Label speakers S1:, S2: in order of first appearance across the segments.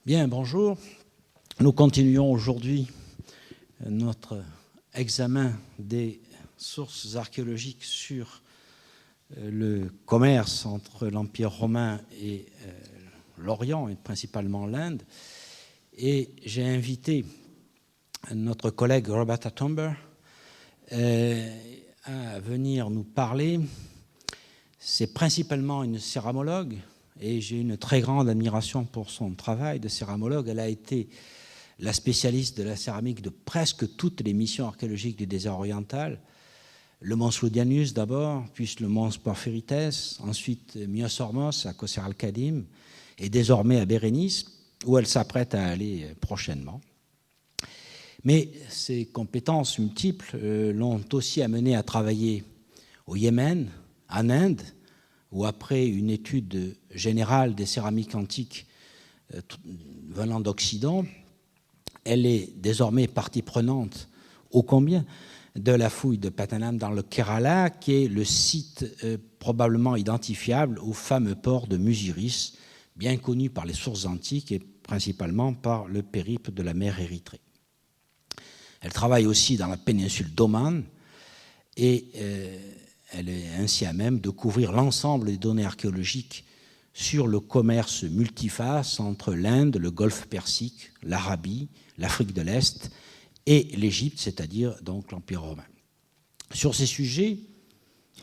S1: Bien, bonjour. Nous continuons aujourd'hui notre examen des sources archéologiques sur le commerce entre l'Empire romain et l'Orient, et principalement l'Inde. Et j'ai invité notre collègue Roberta à venir nous parler. C'est principalement une céramologue, et j'ai une très grande admiration pour son travail de céramologue. Elle a été la spécialiste de la céramique de presque toutes les missions archéologiques du désert oriental. Le mons Ludianus d'abord, puis le mons Porphyrites, ensuite Myosormos à Qasr al-Qadim, et désormais à Bérénice, où elle s'apprête à aller prochainement. Mais ses compétences multiples l'ont aussi amenée à travailler au Yémen, en Inde, où après une étude générale des céramiques antiques venant d'Occident, elle est désormais partie prenante ô combien de la fouille de Patanam dans le Kerala, qui est le site probablement identifiable au fameux port de Muziris, bien connu par les sources antiques et principalement par le périple de la mer Érythrée. Elle travaille aussi dans la péninsule d'Oman et elle est ainsi à même de couvrir l'ensemble des données archéologiques sur le commerce multiface entre l'Inde, le Golfe Persique, l'Arabie, l'Afrique de l'Est et l'Égypte, c'est-à-dire donc l'Empire romain. Sur ces sujets,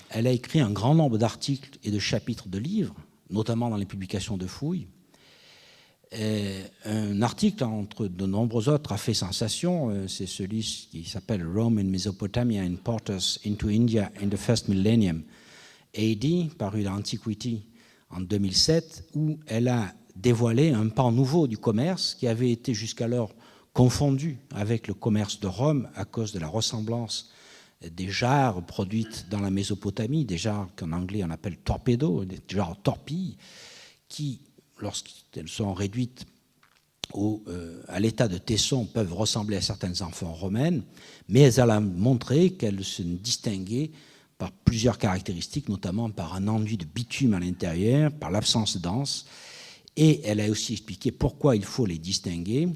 S1: elle a écrit un grand nombre d'articles et de chapitres de livres, notamment dans les publications de fouilles. Un article, entre de nombreux autres, a fait sensation, c'est celui qui s'appelle « Rome and Mesopotamia Importers into India in the First Millennium AD », paru dans Antiquity en 2007, où elle a dévoilé un pan nouveau du commerce qui avait été jusqu'alors confondu avec le commerce de Rome à cause de la ressemblance des jarres produites dans la Mésopotamie, des jarres qu'en anglais on appelle torpedo, des jarres torpilles, qui, lorsqu'elles sont réduites à l'état de tesson, peuvent ressembler à certaines amphores romaines, mais elle a montré qu'elles se distinguaient par plusieurs caractéristiques, notamment par un enduit de bitume à l'intérieur, par l'absence d'anse, et elle a aussi expliqué pourquoi il faut les distinguer.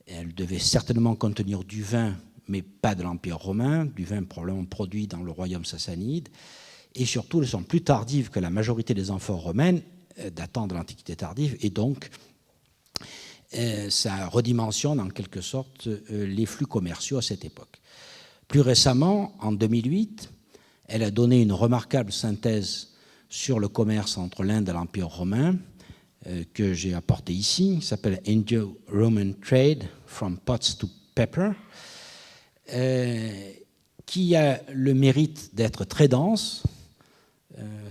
S1: Elles devaient certainement contenir du vin, mais pas de l'Empire romain, du vin probablement produit dans le royaume sassanide, et surtout elles sont plus tardives que la majorité des amphores romaines, datant de l'Antiquité tardive, et donc ça redimensionne en quelque sorte les flux commerciaux à cette époque. Plus récemment, en 2008, elle a donné une remarquable synthèse sur le commerce entre l'Inde et l'Empire romain, que j'ai apporté ici, qui s'appelle « Indo-Roman Trade from Pots to Pepper », qui a le mérite d'être très dense.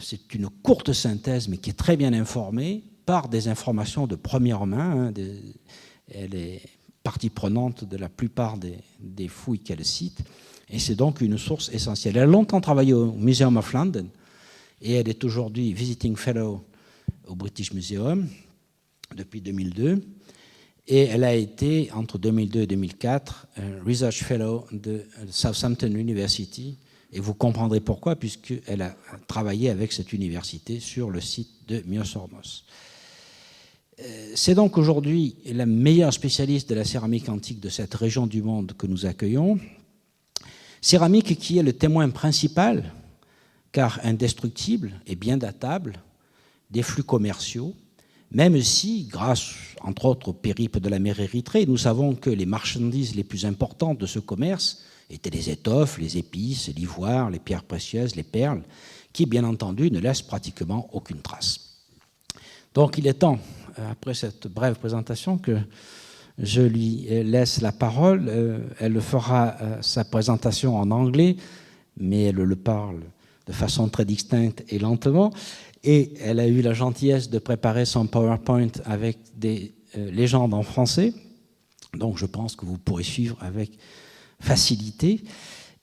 S1: C'est une courte synthèse, mais qui est très bien informée par des informations de première main. Elle est partie prenante de la plupart des fouilles qu'elle cite, et c'est donc une source essentielle. Elle a longtemps travaillé au Museum of London, et elle est aujourd'hui Visiting Fellow au British Museum depuis 2002, et elle a été, entre 2002 et 2004, Research Fellow de Southampton University, et vous comprendrez pourquoi, puisqu'elle a travaillé avec cette université sur le site de Myosormos. C'est donc aujourd'hui la meilleure spécialiste de la céramique antique de cette région du monde que nous accueillons. Céramique qui est le témoin principal, car indestructible et bien datable, des flux commerciaux, même si, grâce entre autres au périple de la mer Érythrée, nous savons que les marchandises les plus importantes de ce commerce étaient les étoffes, les épices, l'ivoire, les pierres précieuses, les perles, qui, bien entendu, ne laissent pratiquement aucune trace. Donc, il est temps, après cette brève présentation, que je lui laisse la parole. Elle fera sa présentation en anglais, mais elle le parle de façon très distincte et lentement. Et elle a eu la gentillesse de préparer son PowerPoint avec des légendes en français. Donc, je pense que vous pourrez suivre avec facilité,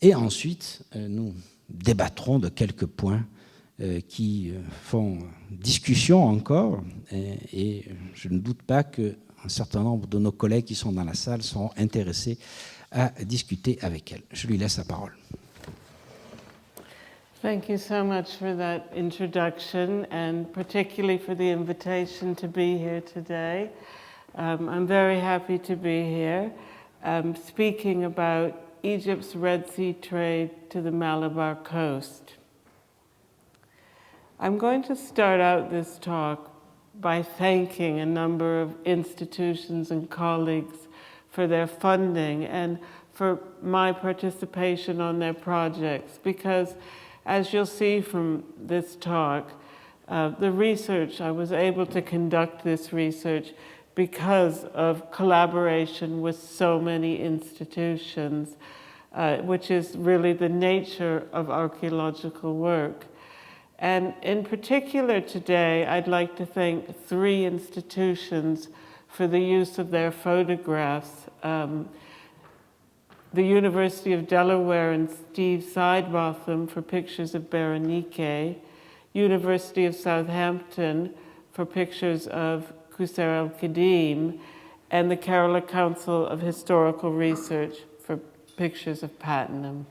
S1: et ensuite nous débattrons de quelques points qui font discussion encore, et je ne doute pas qu'un certain nombre de nos collègues qui sont dans la salle seront intéressés à discuter avec elle. Je lui laisse la parole.
S2: Thank you so much for that introduction, and particularly for the invitation to be here today. I'm very happy to be here, speaking about Egypt's Red Sea trade to the Malabar coast. I'm going to start out this talk by thanking a number of institutions and colleagues for their funding and for my participation on their projects, because as you'll see from this talk, the research, I was able to conduct this research because of collaboration with so many institutions, which is really the nature of archaeological work. And in particular today, I'd like to thank 3 institutions for the use of their photographs. The University of Delaware and Steve Sidebotham for pictures of Berenike, University of Southampton for pictures of Qusar al-Qadim, and the Kerala Council of Historical Research for pictures of Pattenham.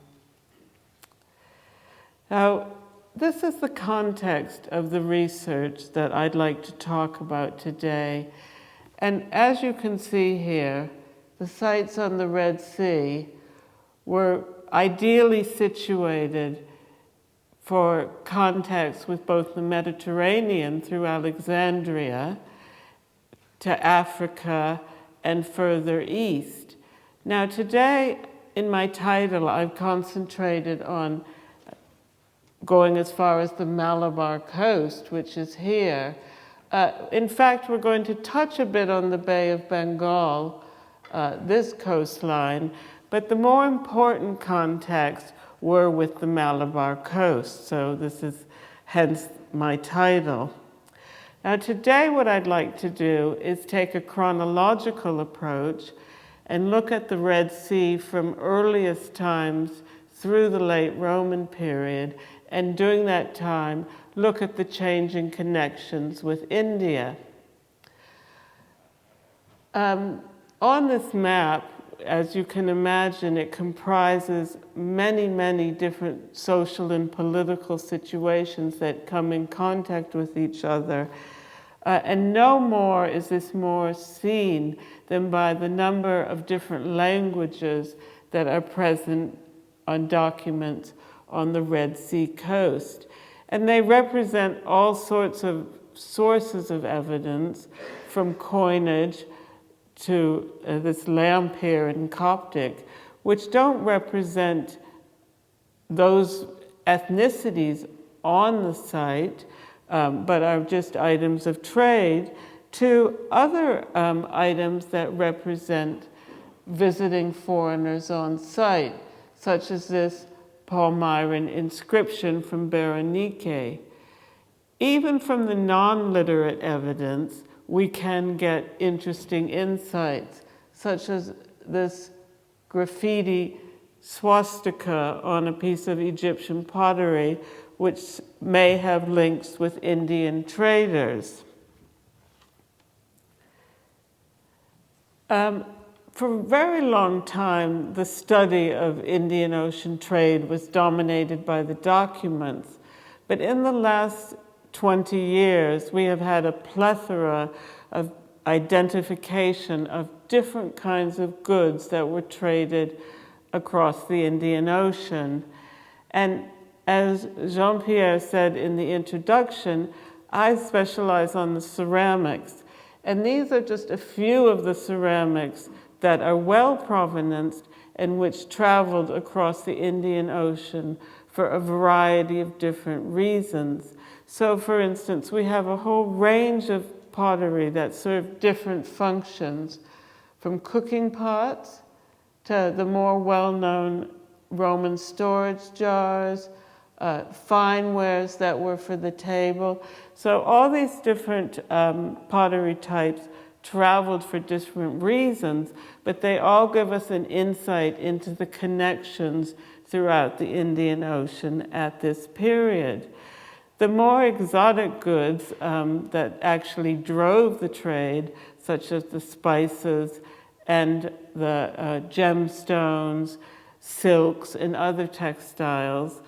S2: Now, this is the context of the research that I'd like to talk about today. And as you can see here, the sites on the Red Sea were ideally situated for contacts with both the Mediterranean through Alexandria to Africa and further east. Now today, in my title, I've concentrated on going as far as the Malabar coast, which is here. In fact, we're going to touch a bit on the Bay of Bengal, this coastline, but the more important contacts were with the Malabar coast, so this is hence my title. Now today what I'd like to do is take a chronological approach and look at the Red Sea from earliest times through the late Roman period, and during that time look at the changing connections with India. On this map, as you can imagine, it comprises many, many different social and political situations that come in contact with each other. And no more is this more seen than by the number of different languages that are present on documents on the Red Sea coast. And they represent all sorts of sources of evidence, from coinage to this lamp here in Coptic, which don't represent those ethnicities on the site, but are just items of trade, to other items that represent visiting foreigners on site, such as this Palmyran inscription from Berenike. Even from the non-literate evidence, we can get interesting insights, such as this graffiti swastika on a piece of Egyptian pottery, which may have links with Indian traders. For a very long time, the study of Indian Ocean trade was dominated by the documents, but in the last 20 years, we have had a plethora of identification of different kinds of goods that were traded across the Indian Ocean. And as Jean-Pierre said in the introduction, I specialize on the ceramics. And these are just a few of the ceramics that are well provenanced and which traveled across the Indian Ocean for a variety of different reasons. So, for instance, we have a whole range of pottery that serve different functions, from cooking pots to the more well-known Roman storage jars, fine wares that were for the table. So all these different pottery types traveled for different reasons, but they all give us an insight into the connections throughout the Indian Ocean at this period. The more exotic goods that actually drove the trade, such as the spices and the gemstones, silks, and other textiles,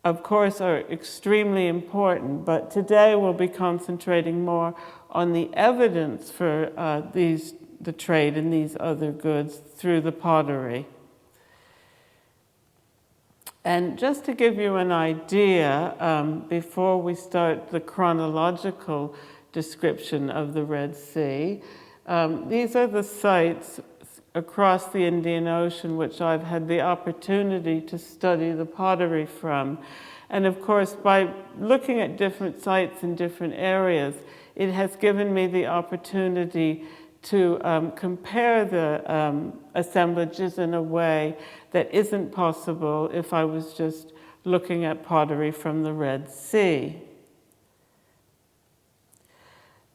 S2: of course, are extremely important, but today we'll be concentrating more on the evidence for the trade in these other goods through the pottery. And just to give you an idea, before we start the chronological description of the Red Sea, these are the sites across the Indian Ocean which I've had the opportunity to study the pottery from. And of course, by looking at different sites in different areas, it has given me the opportunity to compare the assemblages in a way that isn't possible if I was just looking at pottery from the Red Sea.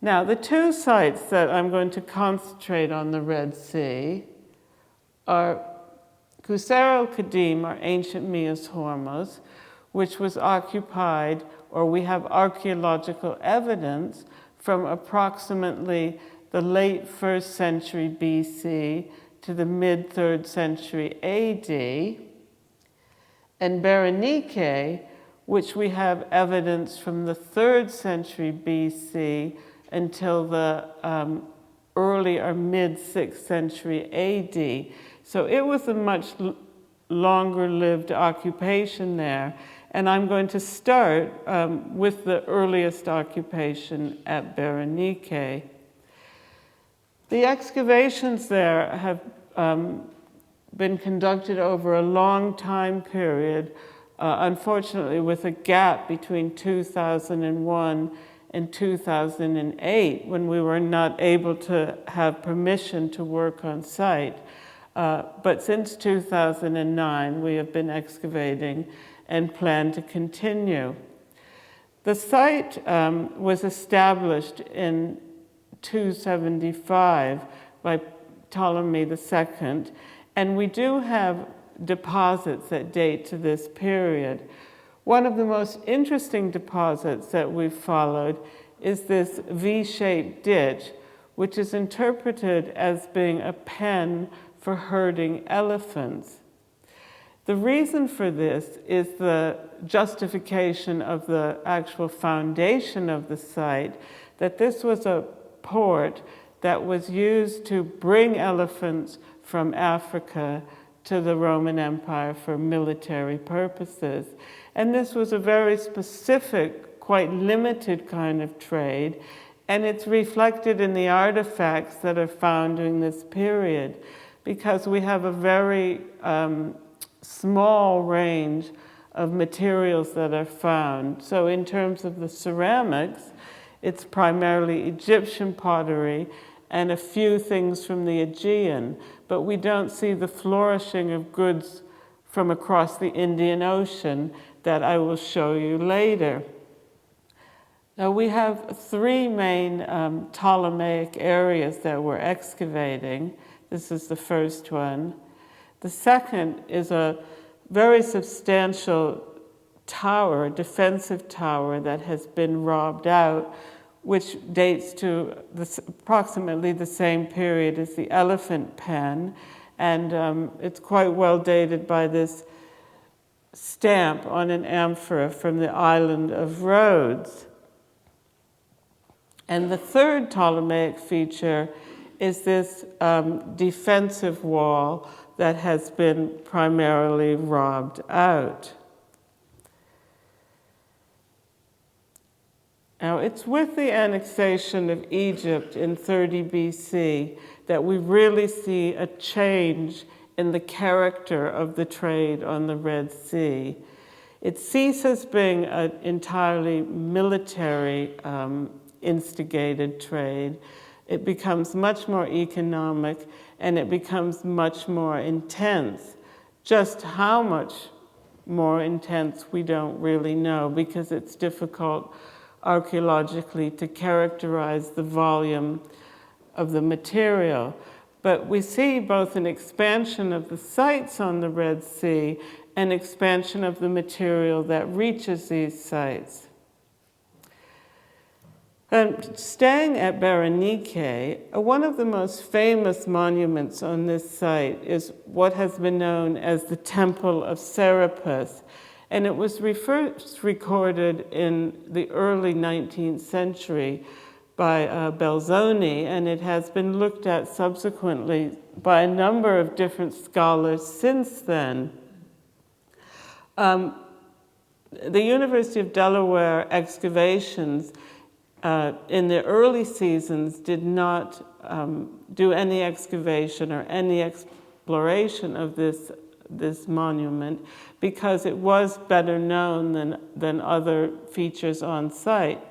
S2: Now, the two sites that I'm going to concentrate on the Red Sea are Qusr al-Qadim, or ancient Myos Hormuz, which was occupied, or we have archaeological evidence from approximately the late 1st century BC to the mid-3rd century AD, and Berenike, which we have evidence from the 3rd century BC until the early or mid-6th century AD. So it was a much longer-lived occupation there. And I'm going to start with the earliest occupation at Berenike. The excavations there have been conducted over a long time period, unfortunately with a gap between 2001 and 2008, when we were not able to have permission to work on site. But since 2009, we have been excavating and plan to continue. The site was established in 275 by Ptolemy II, and we do have deposits that date to this period. One of the most interesting deposits that we've followed is this V-shaped ditch, which is interpreted as being a pen for herding elephants. The reason for this is the justification of the actual foundation of the site, that this was a port that was used to bring elephants from Africa to the Roman Empire for military purposes. And this was a very specific, quite limited kind of trade, and it's reflected in the artifacts that are found during this period, because we have a very small range of materials that are found. So in terms of the ceramics, it's primarily Egyptian pottery and a few things from the Aegean, but we don't see the flourishing of goods from across the Indian Ocean that I will show you later. Now we have three main Ptolemaic areas that we're excavating. This is the first one. The second is a very substantial tower, a defensive tower that has been robbed out, which dates to approximately the same period as the elephant pen. And it's quite well dated by this stamp on an amphora from the island of Rhodes. And the third Ptolemaic feature is this defensive wall that has been primarily robbed out. Now, it's with the annexation of Egypt in 30 BC that we really see a change in the character of the trade on the Red Sea. It ceases being an entirely military instigated trade. It becomes much more economic, and it becomes much more intense. Just how much more intense, we don't really know, because it's difficult archaeologically to characterize the volume of the material. But we see both an expansion of the sites on the Red Sea and expansion of the material that reaches these sites. And staying at Berenike, one of the most famous monuments on this site is what has been known as the Temple of Serapis. And it was first recorded in the early 19th century by Belzoni, and it has been looked at subsequently by a number of different scholars since then. The University of Delaware excavations in the early seasons did not do any excavation or any exploration of this monument because it was better known than other features on site.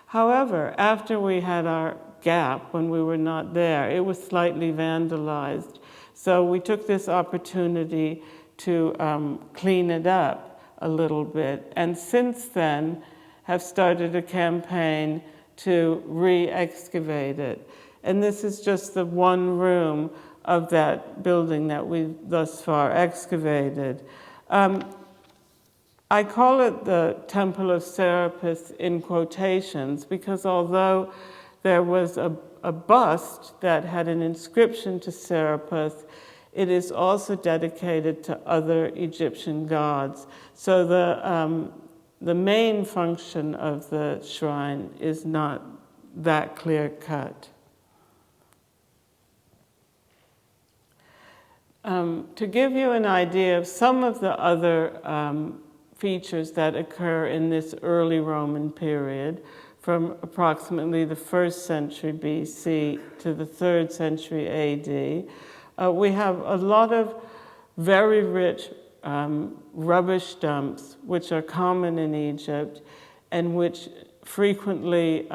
S2: However, after we had our gap, when we were not there, it was slightly vandalized. So we took this opportunity to clean it up a little bit, and since then have started a campaign to re-excavate it. And this is just the one room of that building that we've thus far excavated. I call it the Temple of Serapis in quotations because although there was a bust that had an inscription to Serapis, it is also dedicated to other Egyptian gods. So the main function of the shrine is not that clear-cut. To give you an idea of some of the other features that occur in this early Roman period, from approximately the 1st century BC to the 3rd century AD, we have a lot of very rich rubbish dumps, which are common in Egypt, and which frequently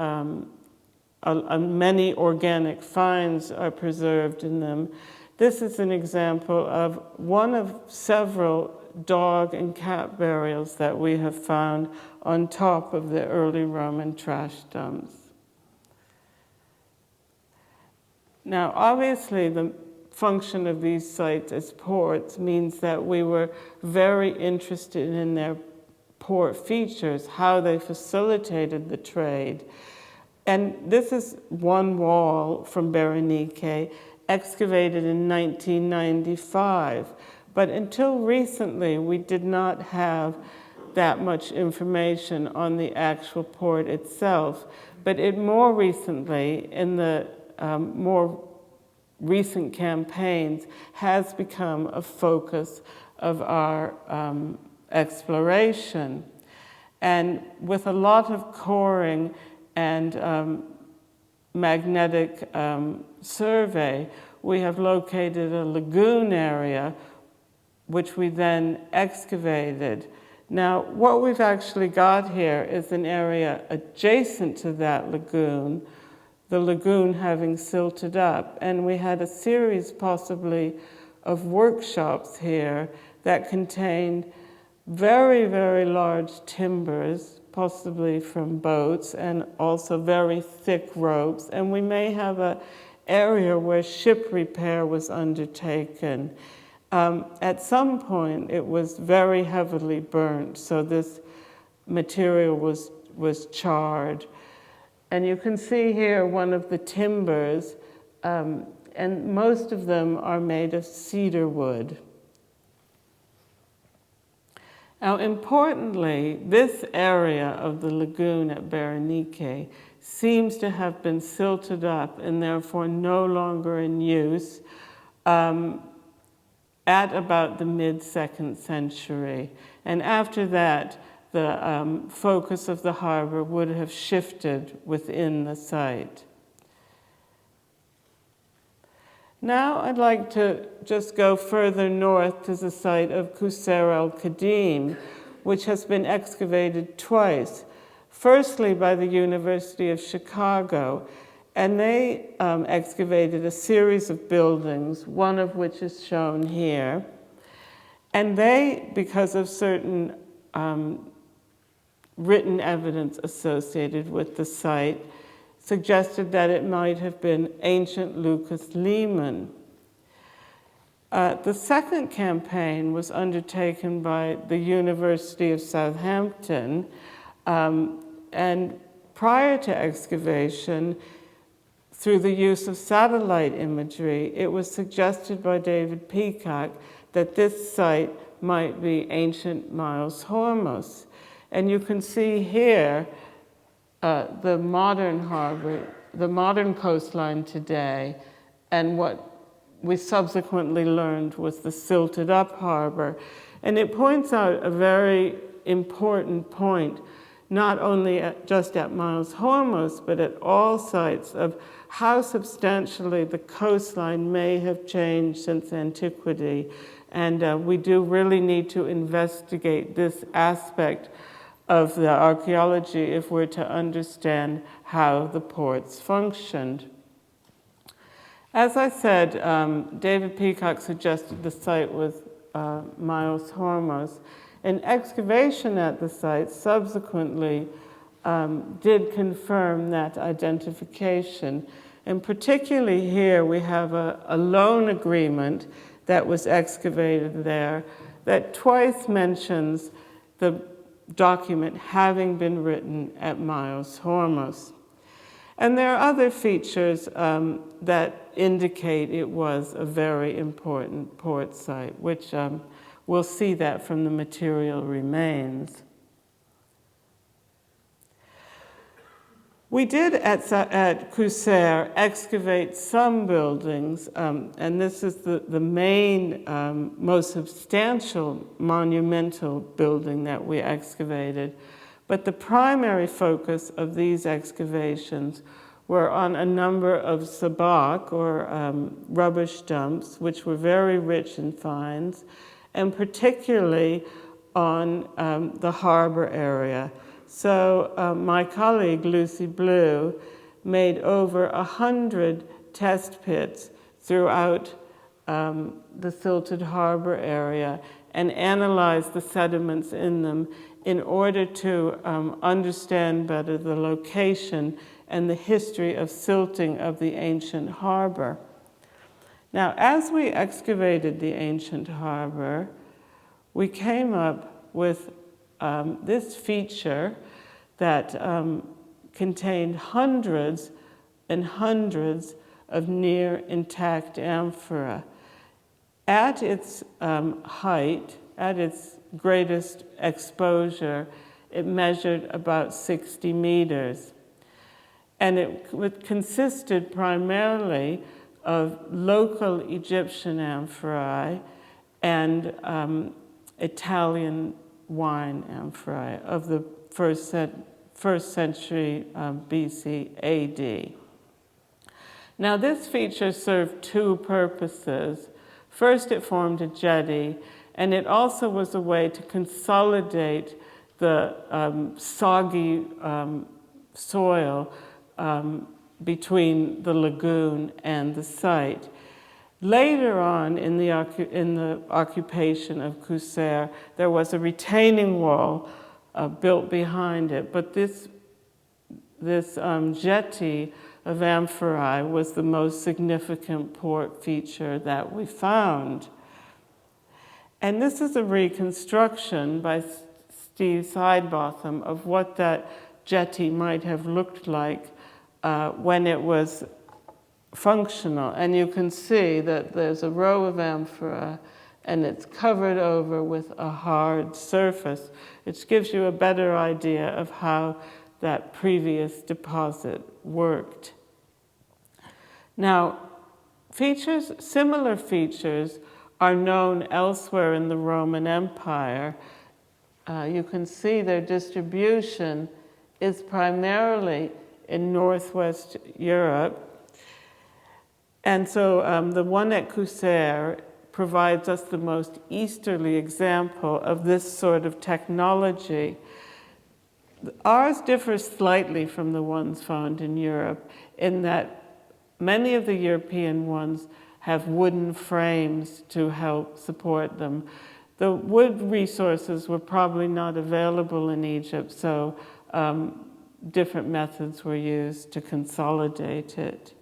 S2: many organic finds are preserved in them. This is an example of one of several dog and cat burials that we have found on top of the early Roman trash dumps. Now, obviously, the function of these sites as ports means that we were very interested in their port features, how they facilitated the trade. And this is one wall from Berenike, excavated in 1995. But until recently, we did not have that much information on the actual port itself. But more recently, in the more recent campaigns, has become a focus of our exploration. And with a lot of coring and magnetic survey, we have located a lagoon area which we then excavated. Now, what we've actually got here is an area adjacent to that lagoon, the lagoon having silted up. And we had a series possibly of workshops here that contained very, very large timbers, possibly from boats, and also very thick ropes. And we may have an area where ship repair was undertaken. At some point, it was very heavily burnt, so this material was charred. And you can see here one of the timbers, and most of them are made of cedar wood. Now, importantly, this area of the lagoon at Berenike seems to have been silted up and therefore no longer in use at about the mid-2nd century. And after that, the focus of the harbor would have shifted within the site. Now I'd like to just go further north to the site of Qusr el-Qadim, which has been excavated twice. Firstly by the University of Chicago, and they excavated a series of buildings, one of which is shown here. And they, because of certain written evidence associated with the site, suggested that it might have been ancient Lucas Lehman. The second campaign was undertaken by the University of Southampton, and prior to excavation, through the use of satellite imagery, it was suggested by David Peacock that this site might be ancient Miles Hormuz. And you can see here the modern harbor, the modern coastline today, and what we subsequently learned was the silted up harbor. And it points out a very important point, not only just at Miles Hormuz, but at all sites of how substantially the coastline may have changed since antiquity. And we do really need to investigate this aspect of the archaeology if we're to understand how the ports functioned. As I said, David Peacock suggested the site was Miles Hormuz. An excavation at the site subsequently did confirm that identification. And particularly here, we have a loan agreement that was excavated there that twice mentions the document having been written at Miles Hormuz. And there are other features that indicate it was a very important port site, which we'll see that from the material remains. We did at Qusair excavate some buildings, and this is the main, most substantial monumental building that we excavated. But the primary focus of these excavations were on a number of sabak, or rubbish dumps, which were very rich in finds, and particularly on the harbor area. So my colleague, Lucy Blue, made over 100 test pits throughout the silted harbor area and analyzed the sediments in them in order to understand better the location and the history of silting of the ancient harbor. Now, as we excavated the ancient harbor, we came up with this feature that contained hundreds and hundreds of near intact amphora. At its height, at its greatest exposure, it measured about 60 meters. And it consisted primarily of local Egyptian amphorae and Italian wine amphorae of the first century BC AD. Now, this feature served two purposes. First, it formed a jetty, and it also was a way to consolidate the soggy soil between the lagoon and the site. Later on in the occupation of Qusair, there was a retaining wall built behind it, but this jetty of amphorae was the most significant port feature that we found. And this is a reconstruction by Steve Sidebotham of what that jetty might have looked like when it was functional. And you can see that there's a row of amphora and it's covered over with a hard surface, which gives you a better idea of how that previous deposit worked. Now, similar features are known elsewhere in the Roman Empire. You can see their distribution is primarily in Northwest Europe. And so the one at Qusair provides us the most easterly example of this sort of technology. Ours differs slightly from the ones found in Europe in that many of the European ones have wooden frames to help support them. The wood resources were probably not available in Egypt, so different methods were used to consolidate it.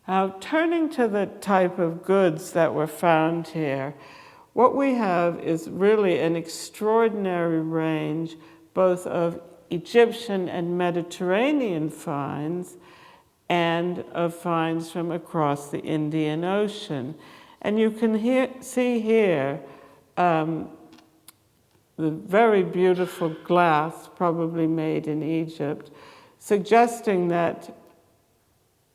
S2: Now, turning to the type of goods that were found here, what we have is really an extraordinary range both of Egyptian and Mediterranean finds and of finds from across the Indian Ocean. And you can see here the very beautiful glass, probably made in Egypt, suggesting that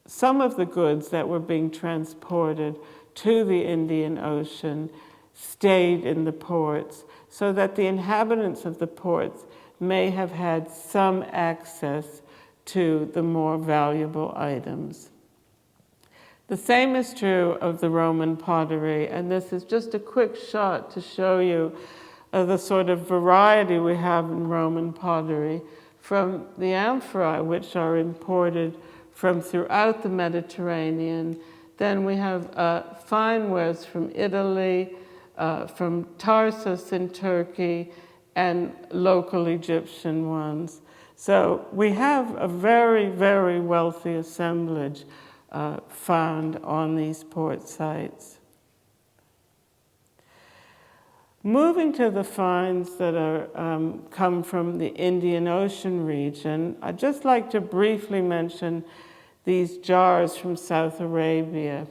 S2: some of the goods that were being transported to the Indian Ocean stayed in the ports, so that the inhabitants of the ports may have had some access to the more valuable items. The same is true of the Roman pottery, and this is just a quick shot to show you the sort of variety we have in Roman pottery, from the amphorae, which are imported from throughout the Mediterranean. Then we have fine wares from Italy, from Tarsus in Turkey, and local Egyptian ones. So we have a very, very wealthy assemblage found on these port sites. Moving to the finds that are come from the Indian Ocean region, I'd just like to briefly mention these jars from South Arabia.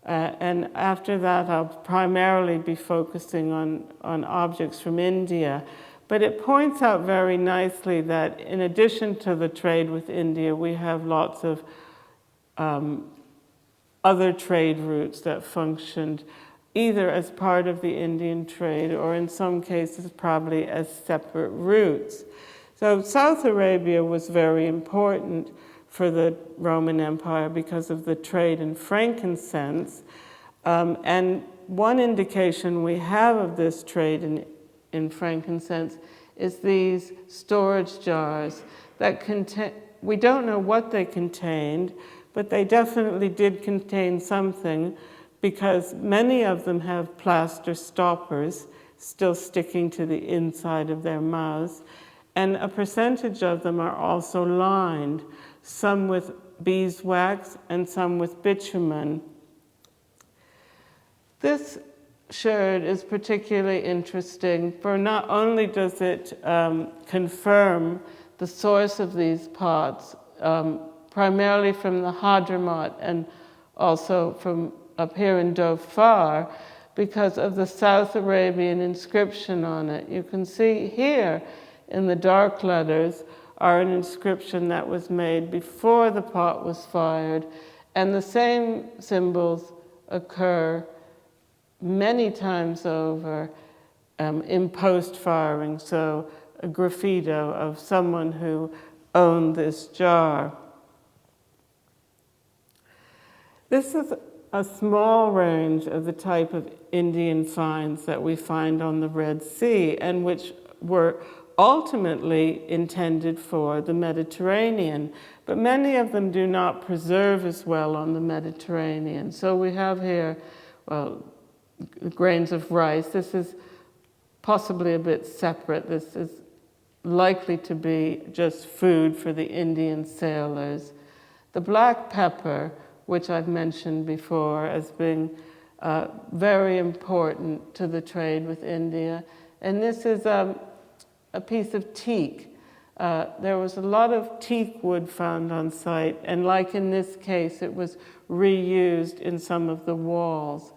S2: And after that, I'll primarily be focusing on objects from India. But it points out very nicely that in addition to the trade with India, we have lots of other trade routes that functioned either as part of the Indian trade or in some cases probably as separate routes. So South Arabia was very important for the Roman Empire because of the trade in frankincense. And one indication we have of this trade in frankincense is these storage jars that contain, we don't know what they contained, but they definitely did contain something, because many of them have plaster stoppers still sticking to the inside of their mouths, and a percentage of them are also lined, some with beeswax and some with bitumen. This sherd is particularly interesting, for not only does it confirm the source of these pots, primarily from the Hadramaut and also from up here in Dhofar, because of the South Arabian inscription on it. You can see here in the dark letters are an inscription that was made before the pot was fired, and the same symbols occur many times over in post-firing, so a graffito of someone who owned this jar. This is a small range of the type of Indian finds that we find on the Red Sea, and which were ultimately intended for the Mediterranean, but many of them do not preserve as well on the Mediterranean. So we have here, well, grains of rice. This is possibly a bit separate. This is likely to be just food for the Indian sailors. The black pepper, which I've mentioned before as being very important to the trade with India. And this is a piece of teak. There was a lot of teak wood found on site, and like in this case, it was reused in some of the walls.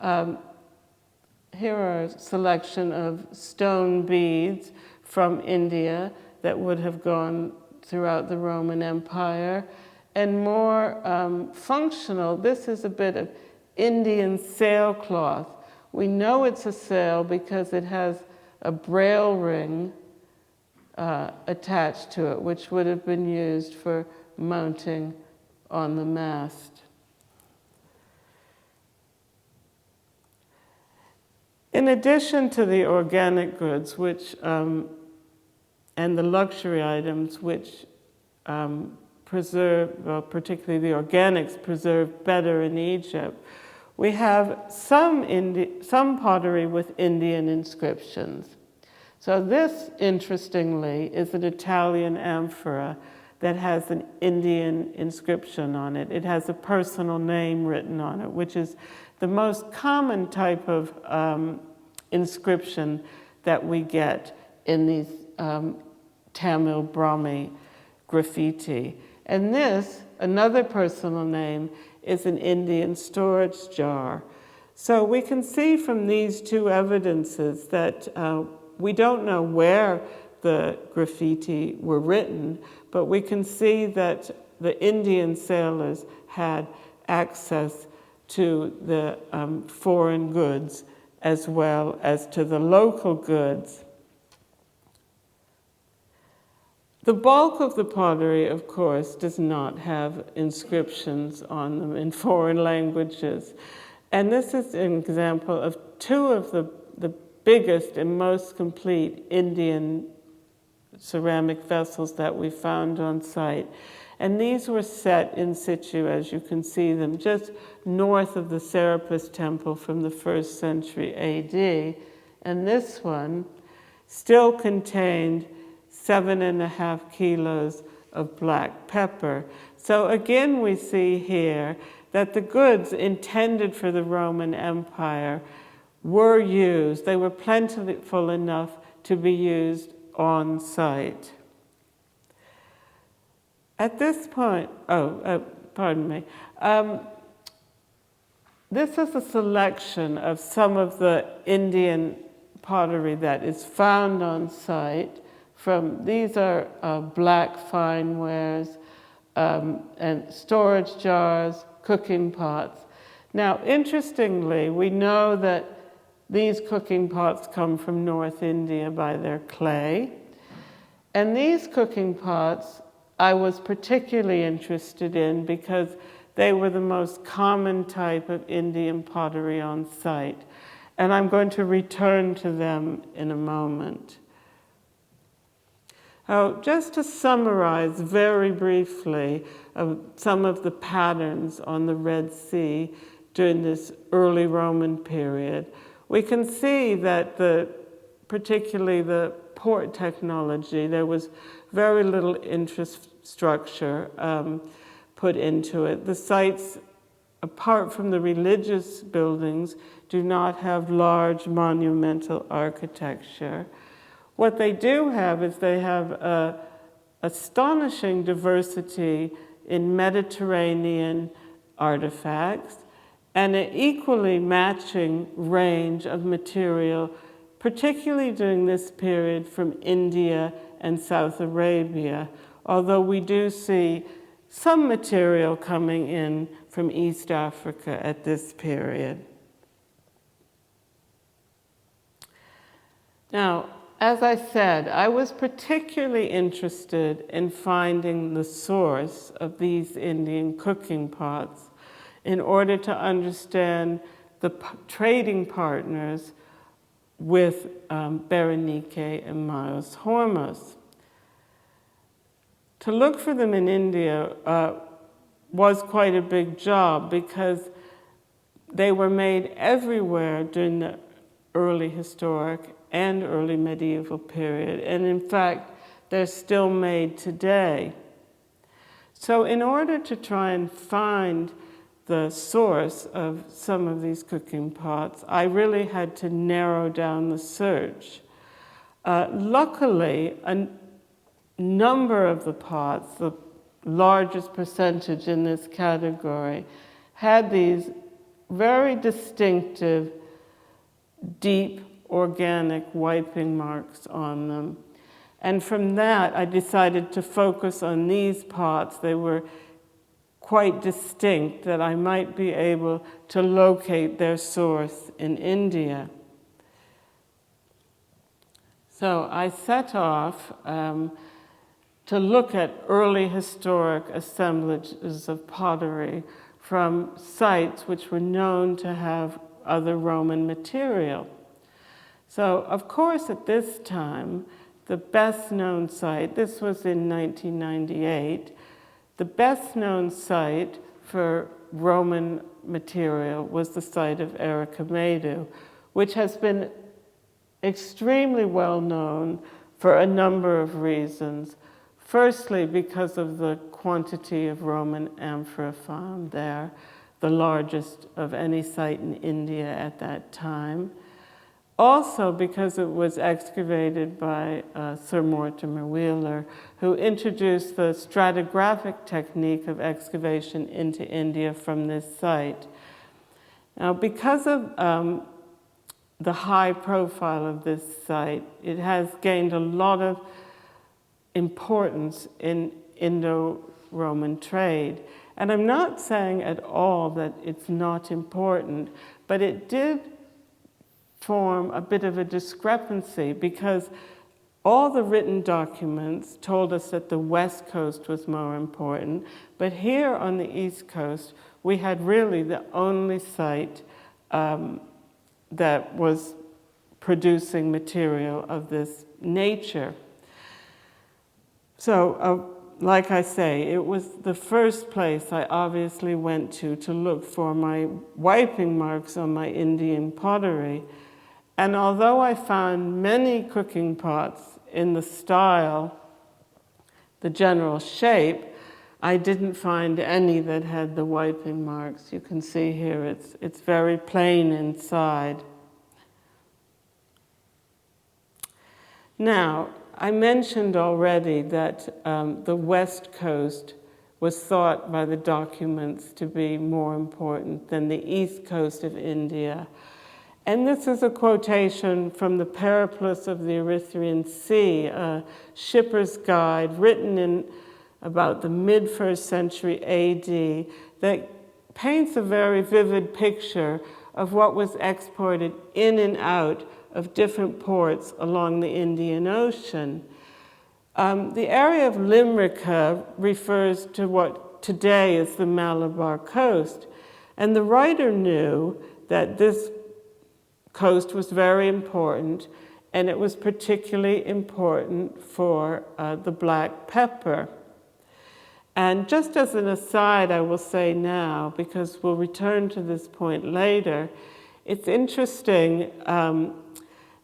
S2: Here are a selection of stone beads from India that would have gone throughout the Roman Empire. And more functional, this is a bit of Indian sailcloth. We know it's a sail because it has a braille ring attached to it, which would have been used for mounting on the mast. In addition to the organic goods, which and the luxury items, which preserve, well, particularly the organics, preserve better in Egypt, we have some pottery with Indian inscriptions. So this, interestingly, is an Italian amphora that has an Indian inscription on it. It has a personal name written on it, which is the most common type of inscription that we get in these Tamil Brahmi graffiti. And this, another personal name, is an Indian storage jar. So we can see from these two evidences that we don't know where the graffiti were written, but we can see that the Indian sailors had access to the foreign goods as well as to the local goods. The bulk of the pottery, of course, does not have inscriptions on them in foreign languages. And this is an example of two of the biggest and most complete Indian ceramic vessels that we found on site. And these were set in situ, as you can see them, just north of the Serapis Temple from the 1st century AD. And this one still contained 7.5 kilos of black pepper. So again, we see here that the goods intended for the Roman Empire were used. They were plentiful enough to be used on site. At this point, pardon me. This is a selection of some of the Indian pottery that is found on site. These are black fine wares and storage jars, cooking pots. Now, interestingly, we know that these cooking pots come from North India by their clay. And these cooking pots I was particularly interested in because they were the most common type of Indian pottery on site. And I'm going to return to them in a moment. Just to summarize very briefly some of the patterns on the Red Sea during this early Roman period, we can see that particularly the port technology, there was very little infrastructure put into it. The sites, apart from the religious buildings, do not have large monumental architecture. What they do have is they have astonishing diversity in Mediterranean artifacts and an equally matching range of material, particularly during this period from India and South Arabia, although we do see some material coming in from East Africa at this period. Now, as I said, I was particularly interested in finding the source of these Indian cooking pots in order to understand the trading partners with Berenike and Myos Hormos. To look for them in India was quite a big job because they were made everywhere during the early historic and early medieval period. And in fact, they're still made today. So in order to try and find the source of some of these cooking pots, I really had to narrow down the search. Luckily, a number of the pots, the largest percentage in this category, had these very distinctive, deep, organic wiping marks on them. And from that, I decided to focus on these pots. They were quite distinct, that I might be able to locate their source in India. So I set off to look at early historic assemblages of pottery from sites which were known to have other Roman material. So, of course, at this time, the best known site, this was in 1998, the best known site for Roman material was the site of Erikamedu, which has been extremely well known for a number of reasons. Firstly, because of the quantity of Roman amphora found there, the largest of any site in India at that time. Also because it was excavated by Sir Mortimer Wheeler, who introduced the stratigraphic technique of excavation into India from this site. Now, because of the high profile of this site, it has gained a lot of importance in Indo-Roman trade. And I'm not saying at all that it's not important, but it did form a bit of a discrepancy because all the written documents told us that the west coast was more important, but here on the east coast, we had really the only site that was producing material of this nature. So, like I say, it was the first place I obviously went to look for my wiping marks on my Indian pottery. And although I found many cooking pots in the style, the general shape, I didn't find any that had the wiping marks. You can see here it's very plain inside. Now, I mentioned already that the west coast was thought by the documents to be more important than the east coast of India. And this is a quotation from the Periplus of the Erythraean Sea, a shipper's guide written in about the mid-1st century AD that paints a very vivid picture of what was exported in and out of different ports along the Indian Ocean. The area of Limerick refers to what today is the Malabar coast, and the writer knew that this coast was very important, and it was particularly important for the black pepper. And just as an aside, I will say now, because we'll return to this point later, it's interesting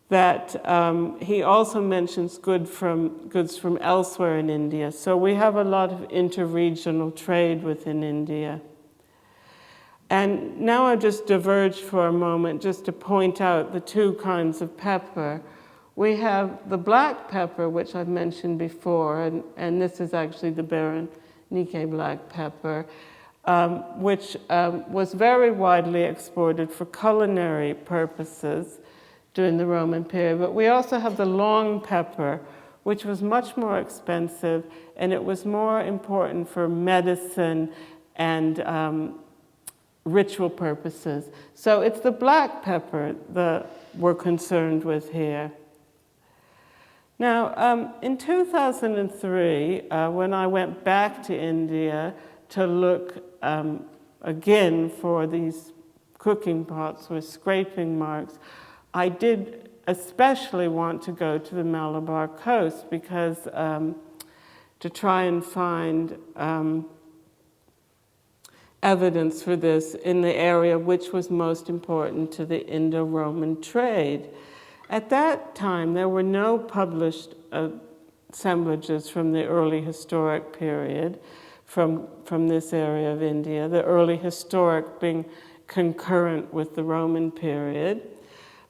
S2: that he also mentions goods from elsewhere in India. So we have a lot of interregional trade within India. And now I'll just diverge for a moment just to point out the two kinds of pepper. We have the black pepper, which I've mentioned before, and this is actually the Berenike black pepper, which was very widely exported for culinary purposes during the Roman period. But we also have the long pepper, which was much more expensive, and it was more important for medicine and ritual purposes. So it's the black pepper that we're concerned with here. Now, in 2003, when I went back to India to look again for these cooking pots with scraping marks, I did especially want to go to the Malabar coast because to try and find evidence for this in the area which was most important to the Indo-Roman trade. At that time, there were no published assemblages from the early historic period from this area of India, the early historic being concurrent with the Roman period.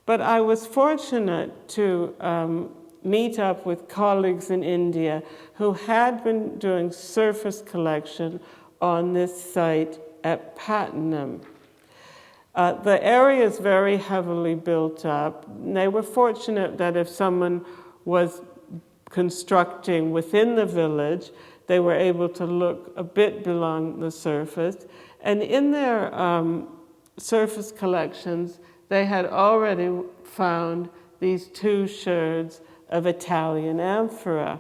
S2: But I was fortunate to meet up with colleagues in India who had been doing surface collection on this site at Patnam. The area is very heavily built up. They were fortunate that if someone was constructing within the village, they were able to look a bit below the surface. And in their surface collections, they had already found these two sherds of Italian amphora.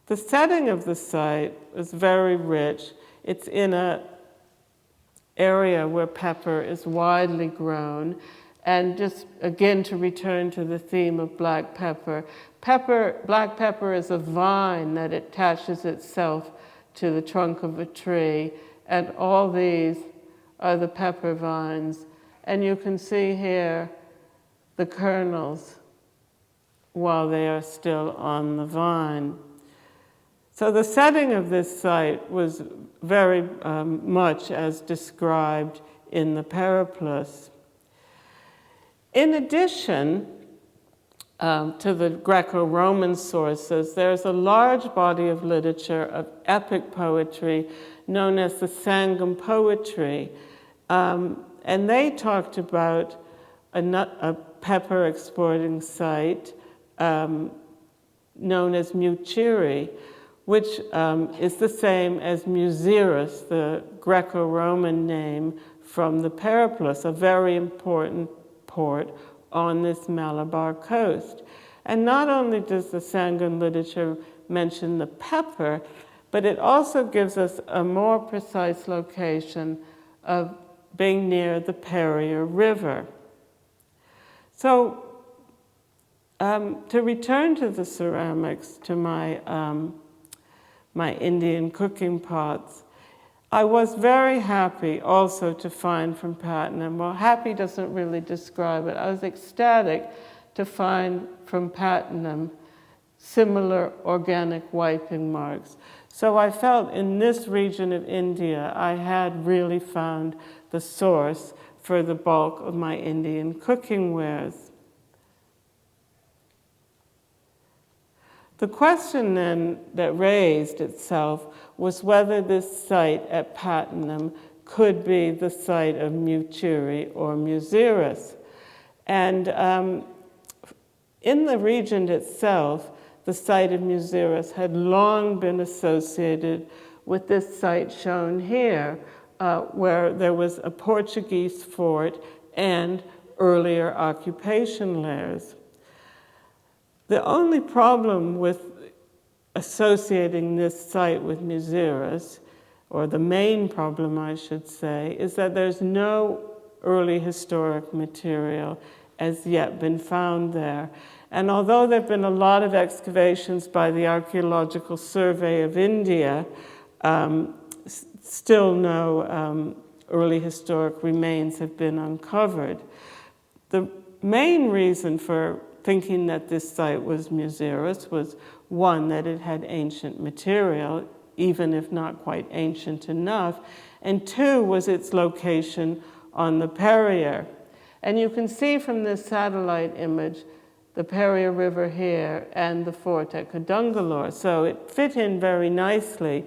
S2: The setting of the site was very rich. It's in an area where pepper is widely grown. And just again to return to the theme of black pepper, black pepper is a vine that attaches itself to the trunk of a tree. And all these are the pepper vines. And you can see here the kernels while they are still on the vine. So the setting of this site was very much as described in the Periplus. In addition to the Greco-Roman sources, there's a large body of literature of epic poetry known as the Sangam poetry. And they talked about a pepper exporting site known as Muchiri, which is the same as Muziris, the Greco-Roman name from the Periplus, a very important port on this Malabar coast. And not only does the Sanguine literature mention the pepper, but it also gives us a more precise location of being near the Perrier River. So to return to the ceramics, to my Indian cooking pots, I was very happy also to find from Pattenham, well, happy doesn't really describe it, I was ecstatic to find from Pattenham similar organic wiping marks. So I felt in this region of India, I had really found the source for the bulk of my Indian cooking wares. The question then that raised itself was whether this site at Pattenham could be the site of Muchiri or Muziris. And in the region itself, the site of Muziris had long been associated with this site shown here, where there was a Portuguese fort and earlier occupation layers. The only problem with associating this site with Muziris, or the main problem I should say, is that there's no early historic material as yet been found there. And although there have been a lot of excavations by the Archaeological Survey of India, still no early historic remains have been uncovered. The main reason for thinking that this site was Muziris was, one, that it had ancient material, even if not quite ancient enough, and two, was its location on the Perrier. And you can see from this satellite image the Perrier River here and the fort at Kodungallur. So it fit in very nicely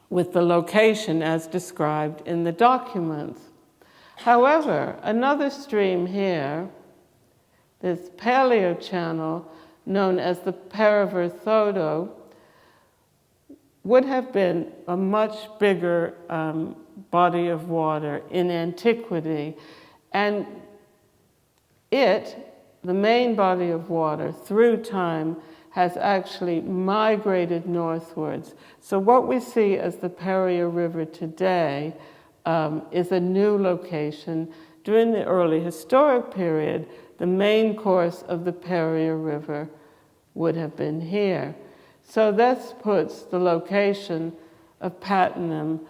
S2: with the location as described in the documents. However, another stream here, this paleo channel known as the Periver Thodo, would have been a much bigger body of water in antiquity. And the main body of water, through time, has actually migrated northwards. So what we see as the Perrier River today is a new location. During the early historic period, the main course of the Perrier River would have been here. So this puts the location of Pattenham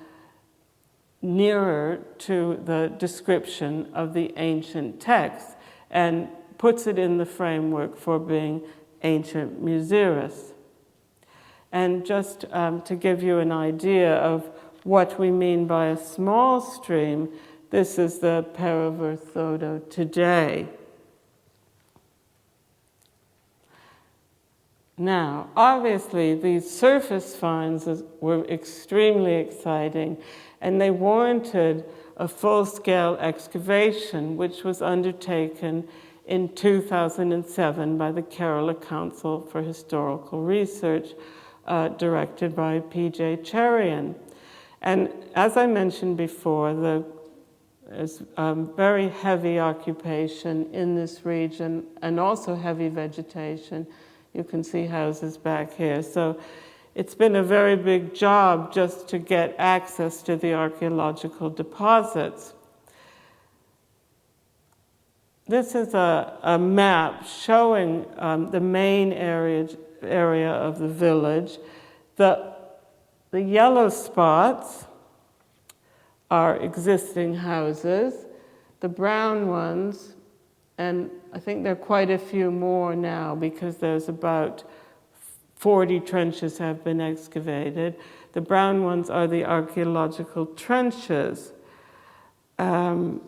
S2: nearer to the description of the ancient text and puts it in the framework for being ancient Muziris. And just to give you an idea of what we mean by a small stream, this is the Periver Thodo today. Now, obviously, these surface finds were extremely exciting, and they warranted a full-scale excavation, which was undertaken in 2007 by the Kerala Council for Historical Research, directed by P.J. Cherian. And as I mentioned before, there's very heavy occupation in this region and also heavy vegetation. You can see houses back here. So it's been a very big job just to get access to the archaeological deposits. This is a map showing the main area of the village. The yellow spots are existing houses. The brown ones, and I think there are quite a few more now because there's about 40 trenches have been excavated. The brown ones are the archaeological trenches. The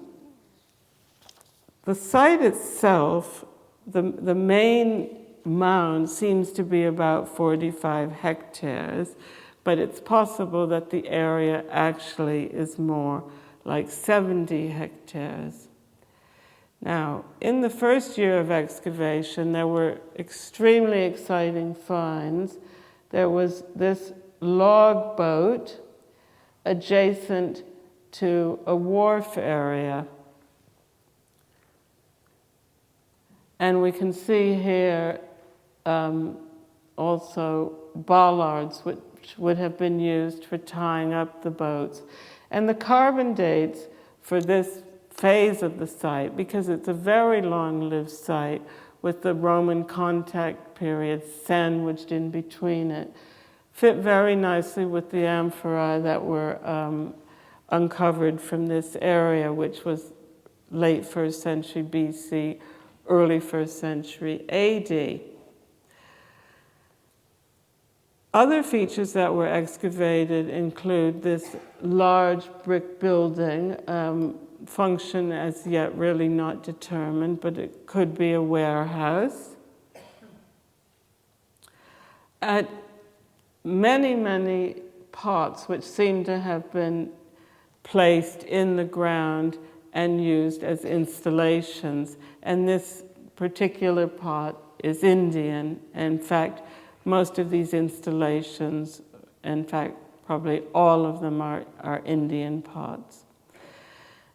S2: site itself, the main mound seems to be about 45 hectares, but it's possible that the area actually is more like 70 hectares. Now, in the first year of excavation, there were extremely exciting finds. There was this log boat adjacent to a wharf area. And we can see here also bollards, which would have been used for tying up the boats. And the carbon dates for this phase of the site, because it's a very long-lived site with the Roman contact period sandwiched in between it, fit very nicely with the amphorae that were uncovered from this area, which was late 1st century BC, early 1st century AD. Other features that were excavated include this large brick building, function as yet really not determined, but it could be a warehouse. At many pots which seem to have been placed in the ground and used as installations. And this particular pot is Indian. In fact, most of these installations, in fact, probably all of them are Indian pots.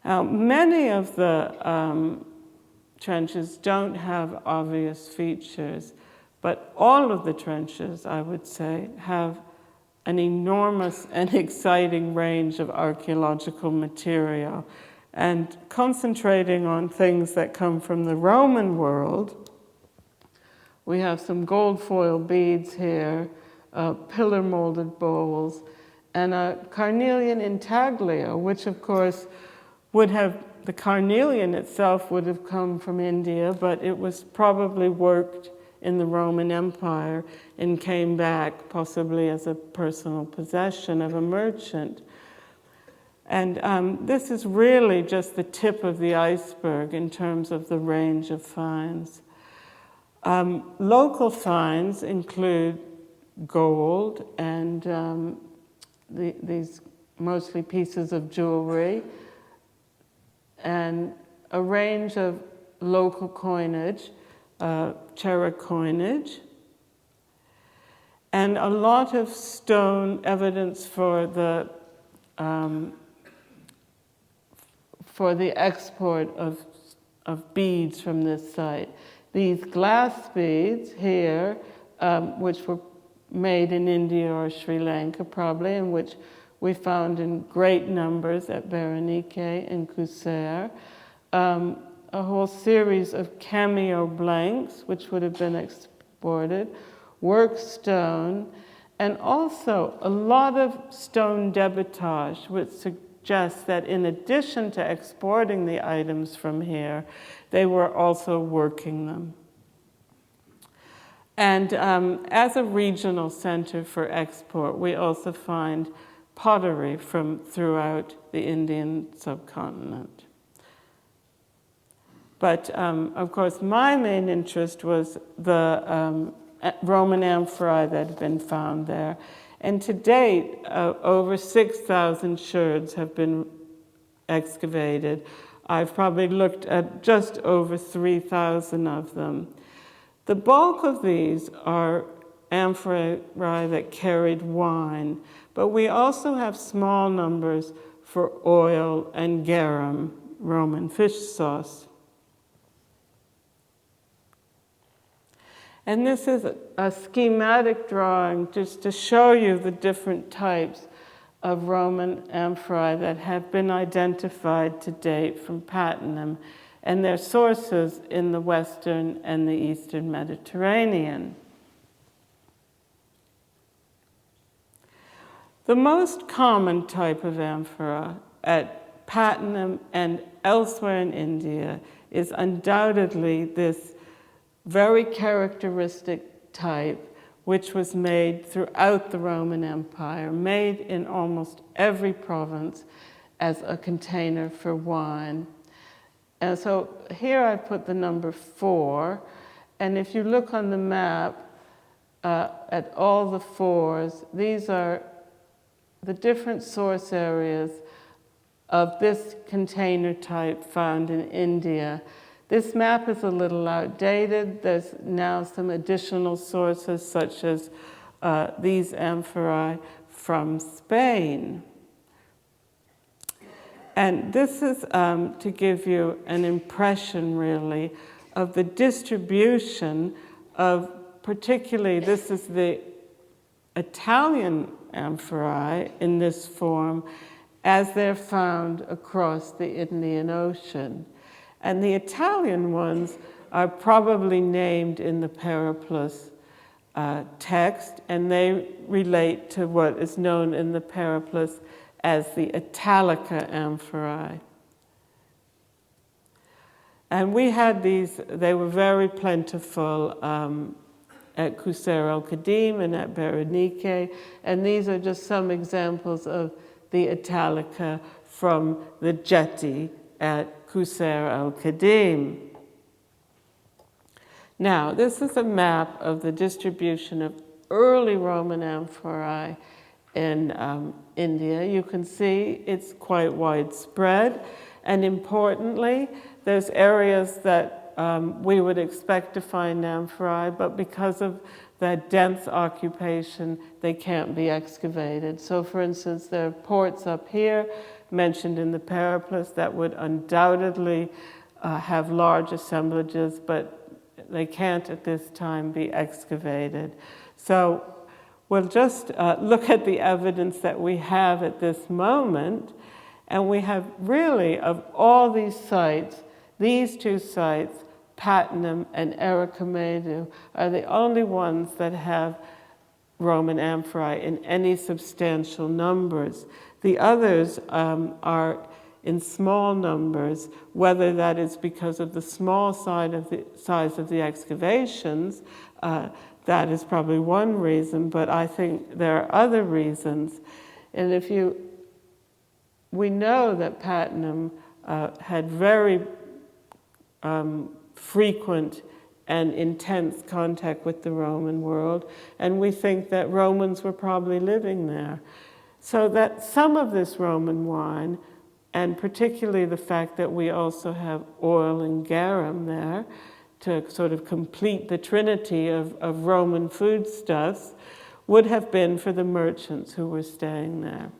S2: Now, many of the trenches don't have obvious features, but all of the trenches, I would say, have an enormous and exciting range of archaeological material. And concentrating on things that come from the Roman world, we have some gold foil beads here, pillar molded bowls, and a carnelian intaglio, which of course would have, the carnelian itself would have come from India, but it was probably worked in the Roman Empire and came back possibly as a personal possession of a merchant. And this is really just the tip of the iceberg in terms of the range of finds. Local finds include gold and these mostly pieces of jewelry, and a range of local coinage, Chaire coinage, and a lot of stone evidence for the export of beads from this site. These glass beads here, which were made in India or Sri Lanka probably, and which we found in great numbers at Berenike and Qusair. A whole series of cameo blanks, which would have been exported, work stone, and also a lot of stone debitage, which suggests that in addition to exporting the items from here, they were also working them. And as a regional center for export, we also find pottery from throughout the Indian subcontinent. But of course, my main interest was the Roman amphorae that had been found there. And to date, over 6,000 sherds have been excavated. I've probably looked at just over 3,000 of them. The bulk of these are amphorae that carried wine, but we also have small numbers for oil and garum, Roman fish sauce. And this is a schematic drawing just to show you the different types of Roman amphorae that have been identified to date from Patinum and their sources in the Western and the Eastern Mediterranean. The most common type of amphora at Patinum and elsewhere in India is undoubtedly this very characteristic type, which was made throughout the Roman Empire, made in almost every province as a container for wine. And so here I put the number 4, and if you look on the map at all the 4s, these are the different source areas of this container type found in India. This map is a little outdated. There's now some additional sources, such as these amphorae from Spain. And this is to give you an impression, really, of the distribution of, particularly, this is the Italian amphorae in this form, as they're found across the Indian Ocean. And the Italian ones are probably named in the Periplus text, and they relate to what is known in the Periplus as the Italica amphorae. And we had these, they were very plentiful at Qusair el-Qadim and at Berenike, and these are just some examples of the Italica from the jetty at Qusair el-Qadim. Now, this is a map of the distribution of early Roman amphorae in India. You can see it's quite widespread, and importantly, there's areas that we would expect to find amphorae, but because of that dense occupation, they can't be excavated. So, for instance, there are ports up here mentioned in the Periplus that would undoubtedly have large assemblages, but they can't at this time be excavated. So we'll just look at the evidence that we have at this moment, and we have really, of all these sites, these two sites, Patnam and Erikamedu, are the only ones that have Roman amphorae in any substantial numbers. The others are in small numbers, whether that is because of the small size of the excavations. That is probably one reason, but I think there are other reasons. And we know that Patnam had very frequent and intense contact with the Roman world, and we think that Romans were probably living there. So that some of this Roman wine, and particularly the fact that we also have oil and garum there to sort of complete the trinity of Roman foodstuffs, would have been for the merchants who were staying there.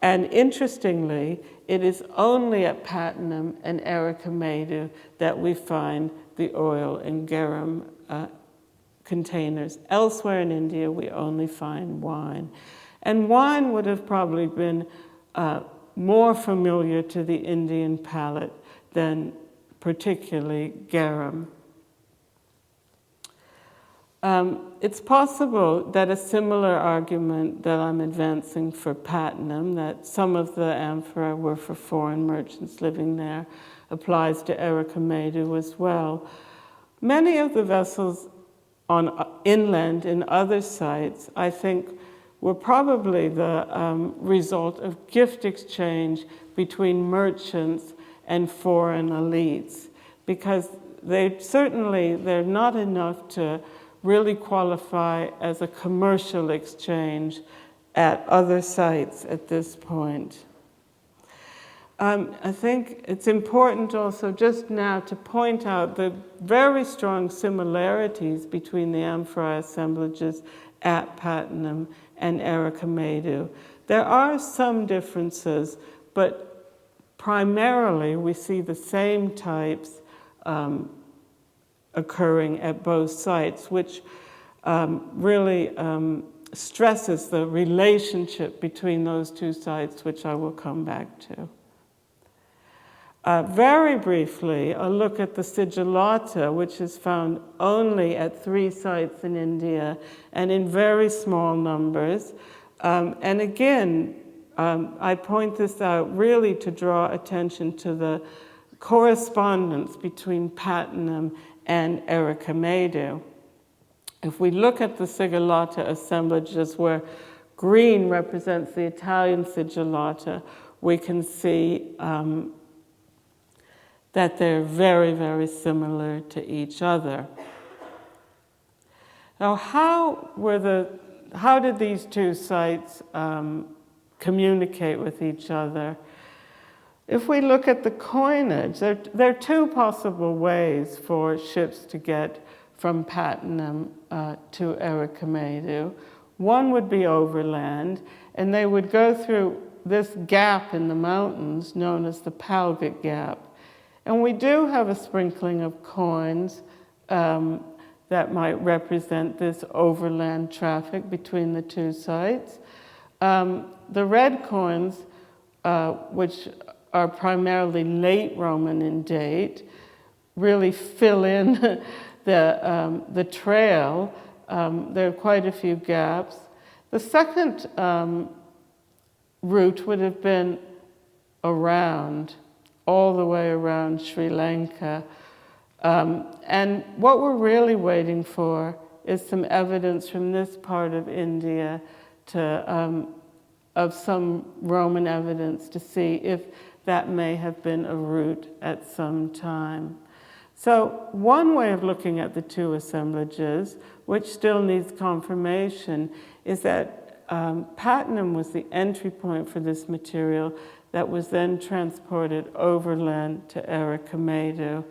S2: And interestingly, it is only at Patnam and Erikamedu that we find the oil and garum containers. Elsewhere in India, we only find wine. And wine would have probably been more familiar to the Indian palate than particularly garum. It's possible that a similar argument that I'm advancing for Patnam, that some of the amphorae were for foreign merchants living there, applies to Erikamedu as well. Many of the vessels on inland in other sites, I think, were probably the result of gift exchange between merchants and foreign elites, because they're not enough to really qualify as a commercial exchange at other sites at this point. I think it's important also just now to point out the very strong similarities between the amphorae assemblages at Patnam and Erikamedu. There are some differences, but primarily we see the same types occurring at both sites, which really stresses the relationship between those two sites, which I will come back to. Very briefly, a look at the sigillata, which is found only at 3 sites in India and in very small numbers. And again, I point this out really to draw attention to the correspondence between Patnam and Erikamedu. If we look at the sigillata assemblages where green represents the Italian sigillata, we can see that they're very, very similar to each other. Now, how did these two sites communicate with each other. If we look at the coinage, there are two possible ways for ships to get from Patinum to Erikamedu. One would be overland, and they would go through this gap in the mountains known as the Palgate Gap. And we do have a sprinkling of coins that might represent this overland traffic between the two sites. The red coins, which are primarily late Roman in date, really fill in the trail. There are quite a few gaps. The second route would have been around, all the way around Sri Lanka. And what we're really waiting for is some evidence from this part of India of some Roman evidence to see if that may have been a route at some time. So one way of looking at the two assemblages, which still needs confirmation, is that Patinum was the entry point for this material that was then transported overland to Erikamedu.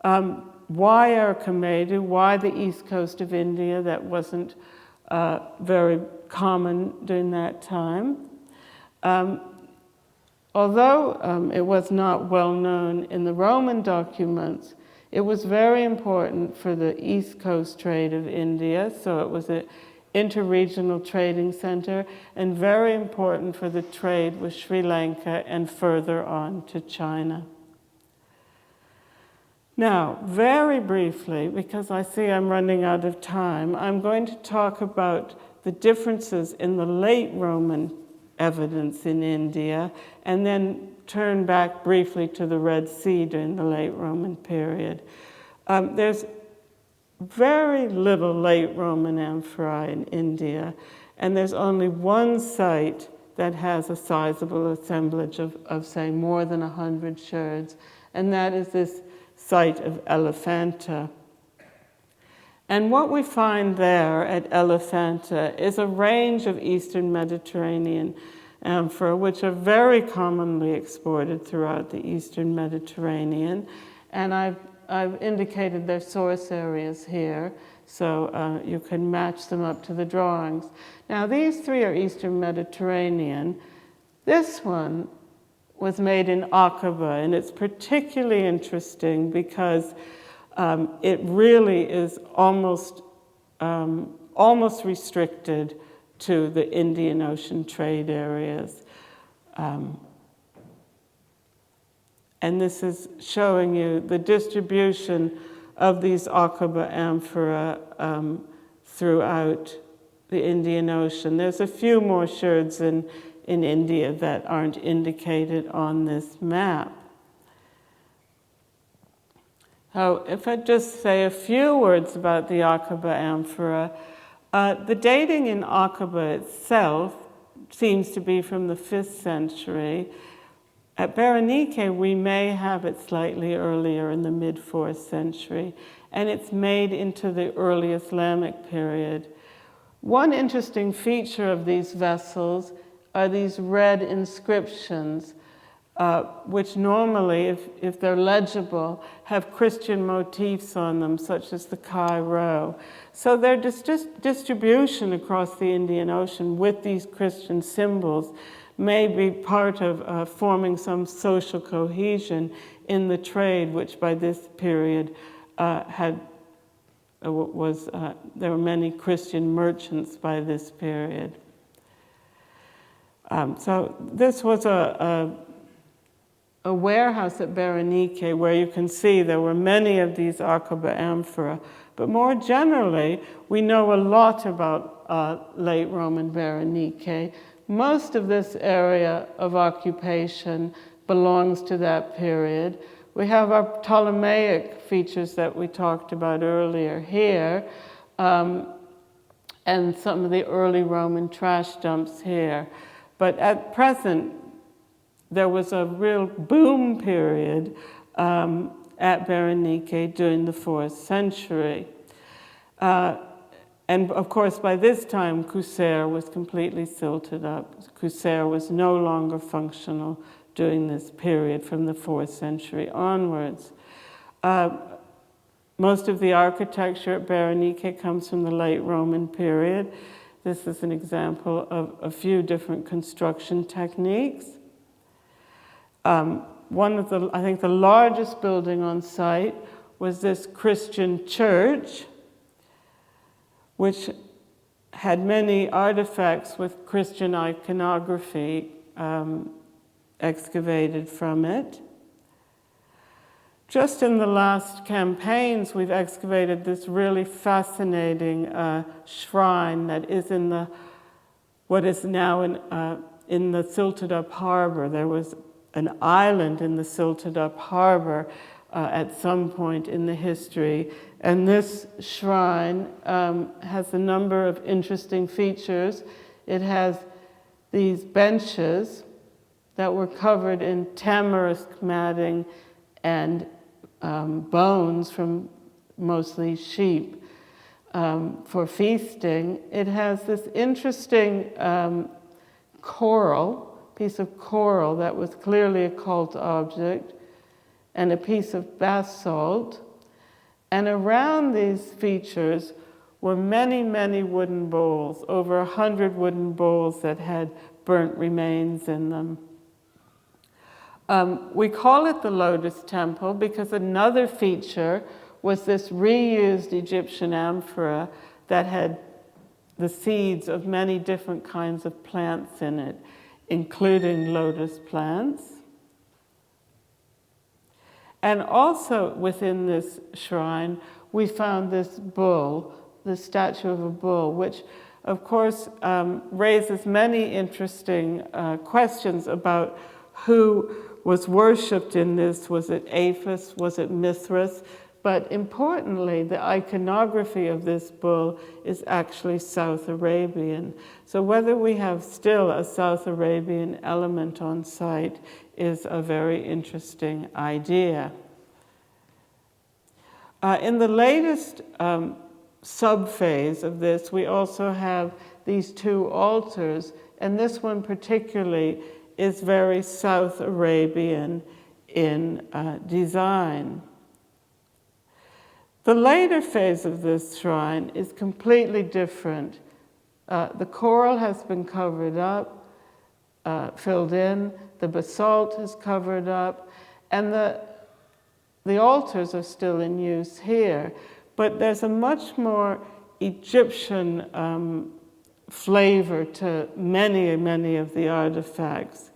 S2: Why Erikamedu? Why the east coast of India? That wasn't very common during that time. Although it was not well known in the Roman documents, it was very important for the east coast trade of India, so it was an interregional trading center, and very important for the trade with Sri Lanka and further on to China. Now, very briefly, because I see I'm running out of time, I'm going to talk about the differences in the late Roman evidence in India, and then turn back briefly to the Red Sea during the late Roman period. There's very little late Roman amphorae in India, and there's only one site that has a sizable assemblage of say, more than 100 sherds, and that is this site of Elephanta. And what we find there at Elephanta is a range of Eastern Mediterranean amphora, which are very commonly exported throughout the Eastern Mediterranean. And I've indicated their source areas here, so you can match them up to the drawings. Now, these three are Eastern Mediterranean. This one was made in Aqaba, and it's particularly interesting because it really is almost restricted to the Indian Ocean trade areas. And this is showing you the distribution of these Aqaba amphora throughout the Indian Ocean. There's a few more sherds in India that aren't indicated on this map. So if I just say a few words about the Aqaba amphora, the dating in Aqaba itself seems to be from the 5th century. At Berenike, we may have it slightly earlier in the mid-4th century, and it's made into the early Islamic period. One interesting feature of these vessels are these red inscriptions, which normally, if they're legible, have Christian motifs on them, such as the Kai Rho. So their distribution across the Indian Ocean with these Christian symbols may be part of forming some social cohesion in the trade, which by this period there were many Christian merchants by this period. So this was a warehouse at Berenike where you can see there were many of these Aqaba amphora. But more generally, we know a lot about late Roman Berenike. Most of this area of occupation belongs to that period. We have our Ptolemaic features that we talked about earlier here, and some of the early Roman trash dumps here. But at present, there was a real boom period at Berenike during the 4th century. And of course, by this time, Qusair was completely silted up. Qusair was no longer functional during this period from the 4th century onwards. Most of the architecture at Berenike comes from the late Roman period. This is an example of a few different construction techniques. One of the, I think the largest building on site was this Christian church, which had many artifacts with Christian iconography excavated from it. Just in the last campaigns, we've excavated this really fascinating shrine that is in the, what is now in the silted up harbor. There was an island in the silted up harbor at some point in the history. And this shrine has a number of interesting features. It has these benches that were covered in tamarisk matting and bones from mostly sheep for feasting. It has this interesting piece of coral that was clearly a cult object, and a piece of basalt. And around these features were many, many wooden bowls, over 100 wooden bowls that had burnt remains in them. We call it the Lotus Temple because another feature was this reused Egyptian amphora that had the seeds of many different kinds of plants in it, including lotus plants. And also within this shrine, we found this bull, the statue of a bull, which of course raises many interesting questions about who was worshipped in this. Was it Apis? Was it Mithras? But importantly, the iconography of this bull is actually South Arabian. So whether we have still a South Arabian element on site is a very interesting idea. In the latest sub-phase of this, we also have these two altars, and this one particularly is very South Arabian in design. The later phase of this shrine is completely different. The coral has been covered up, filled in, the basalt is covered up, and the altars are still in use here. But there's a much more Egyptian flavor to many, many of the artifacts.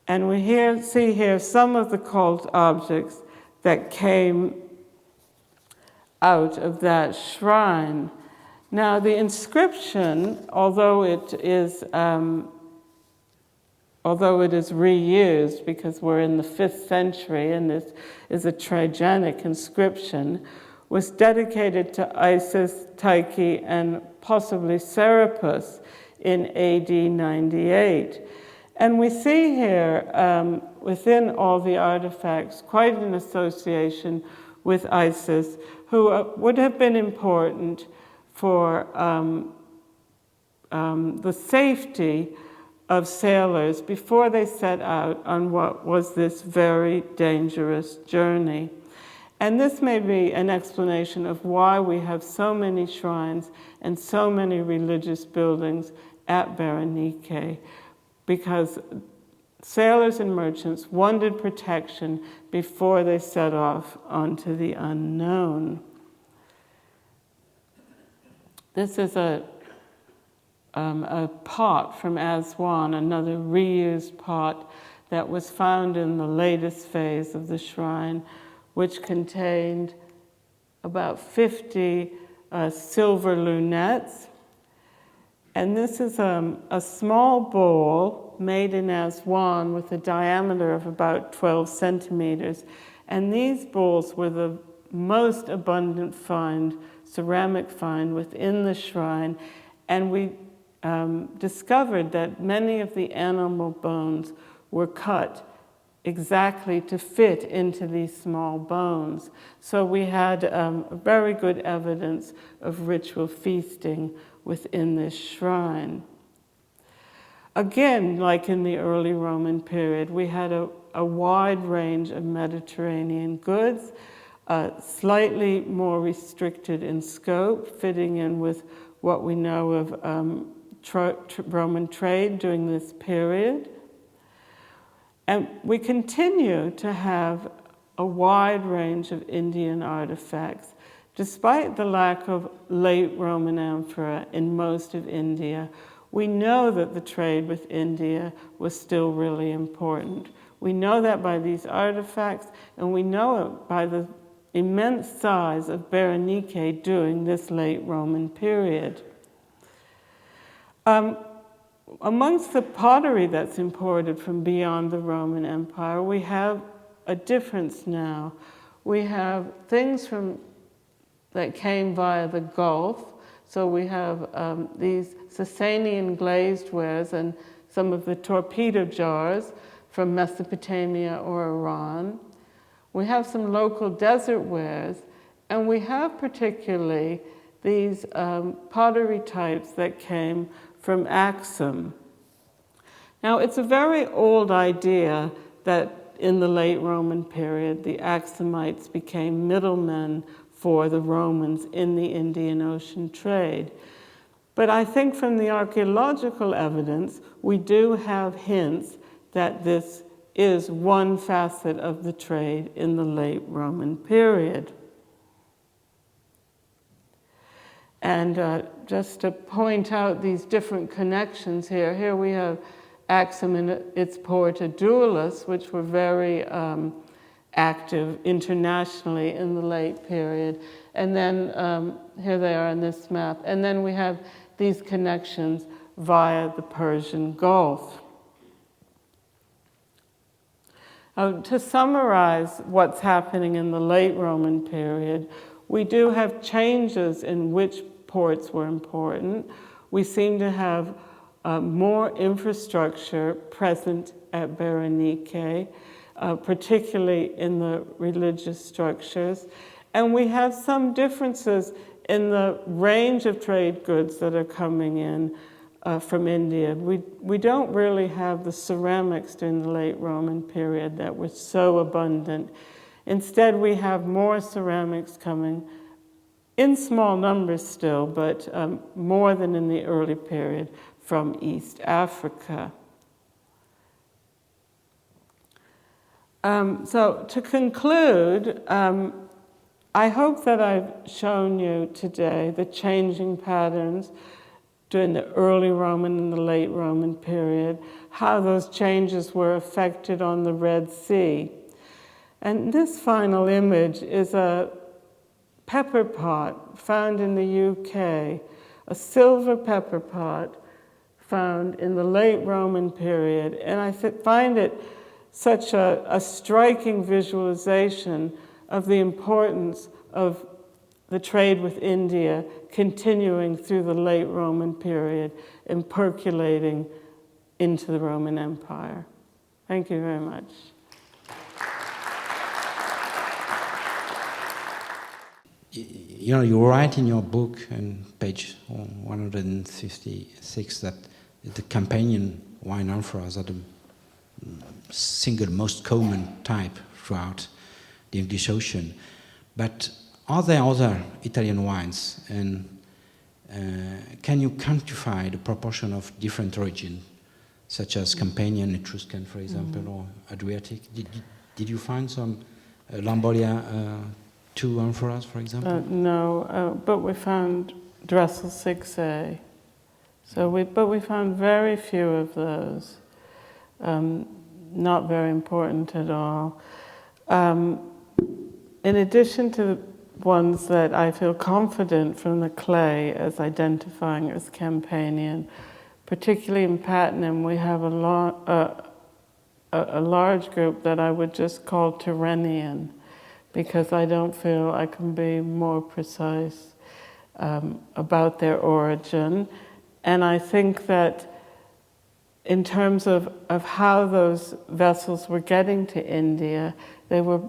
S2: And we see here some of the cult objects that came out of that shrine. Now, the inscription, although it is reused because we're in the 5th century and this is a Trajanic inscription, was dedicated to Isis, Tyche, and possibly Serapis in AD 98. And we see here, within all the artifacts, quite an association with Isis, who would have been important for the safety of sailors before they set out on what was this very dangerous journey. And this may be an explanation of why we have so many shrines and so many religious buildings at Berenike, because sailors and merchants wanted protection before they set off onto the unknown. This is a pot from Aswan, another reused pot that was found in the latest phase of the shrine, which contained about 50 silver lunettes. And this is a small bowl made in Aswan with a diameter of about 12 centimeters. And these bowls were the most abundant ceramic find within the shrine. And we discovered that many of the animal bones were cut exactly to fit into these small bones. So we had very good evidence of ritual feasting within this shrine. Again, like in the early Roman period, we had a wide range of Mediterranean goods, slightly more restricted in scope, fitting in with what we know of Roman trade during this period. And we continue to have a wide range of Indian artifacts. Despite the lack of late Roman amphora in most of India, we know that the trade with India was still really important. We know that by these artifacts, and we know it by the immense size of Berenike during this late Roman period. Amongst the pottery that's imported from beyond the Roman Empire, we have a difference now. We have things that came via the Gulf. So we have these Sasanian glazed wares and some of the torpedo jars from Mesopotamia or Iran. We have some local desert wares, and we have particularly these pottery types that came from Axum. Now, it's a very old idea that in the late Roman period, the Axumites became middlemen for the Romans in the Indian Ocean trade. But I think from the archaeological evidence, we do have hints that this is one facet of the trade in the late Roman period. And just to point out these different connections here we have Axum and its port Adulis, which were very active internationally in the late period. And then here they are on this map. And then we have these connections via the Persian Gulf. To summarize what's happening in the late Roman period, we do have changes in which ports were important. We seem to have more infrastructure present at Berenike, particularly in the religious structures. And we have some differences in the range of trade goods that are coming in from India. We don't really have the ceramics during the late Roman period that were so abundant. Instead, we have more ceramics coming in small numbers still, but more than in the early period from East Africa. So to conclude, I hope that I've shown you today the changing patterns during the early Roman and the late Roman period, how those changes were affected on the Red Sea. And this final image is a pepper pot found in the UK, a silver pepper pot found in the late Roman period. And I find it such a striking visualization of the importance of the trade with India continuing through the late Roman period and percolating into the Roman Empire. Thank you very much.
S1: You know, you write in your book on page 156 that the Campanian wine amphoras are the single most common type throughout the English Ocean. But are there other Italian wines, and can you quantify the proportion of different origin, such as Campanian, Etruscan, for example, or Adriatic? Did you find some Lambolia 2 amphoras, for example?
S2: No, but we found Dressel 6A. But we found very few of those. Not very important at all. In addition to the ones that I feel confident from the clay as identifying as Campanian, particularly in Patenham, we have a large group that I would just call Tyrrhenian, because I don't feel I can be more precise about their origin. And I think that in terms of how those vessels were getting to India, they were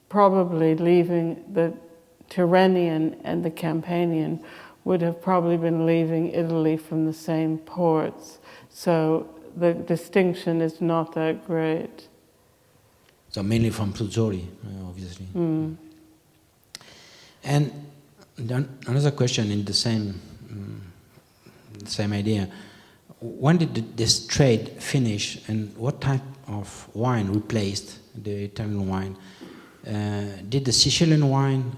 S2: probably leaving the Tyrrhenian and the Campanian would have probably been leaving Italy from the same ports. So the distinction is not that great.
S1: So mainly from Pozzuoli, obviously.
S2: Mm.
S1: And then another question in the same idea. When did this trade finish, and what type of wine replaced the Italian wine? Did the Sicilian wine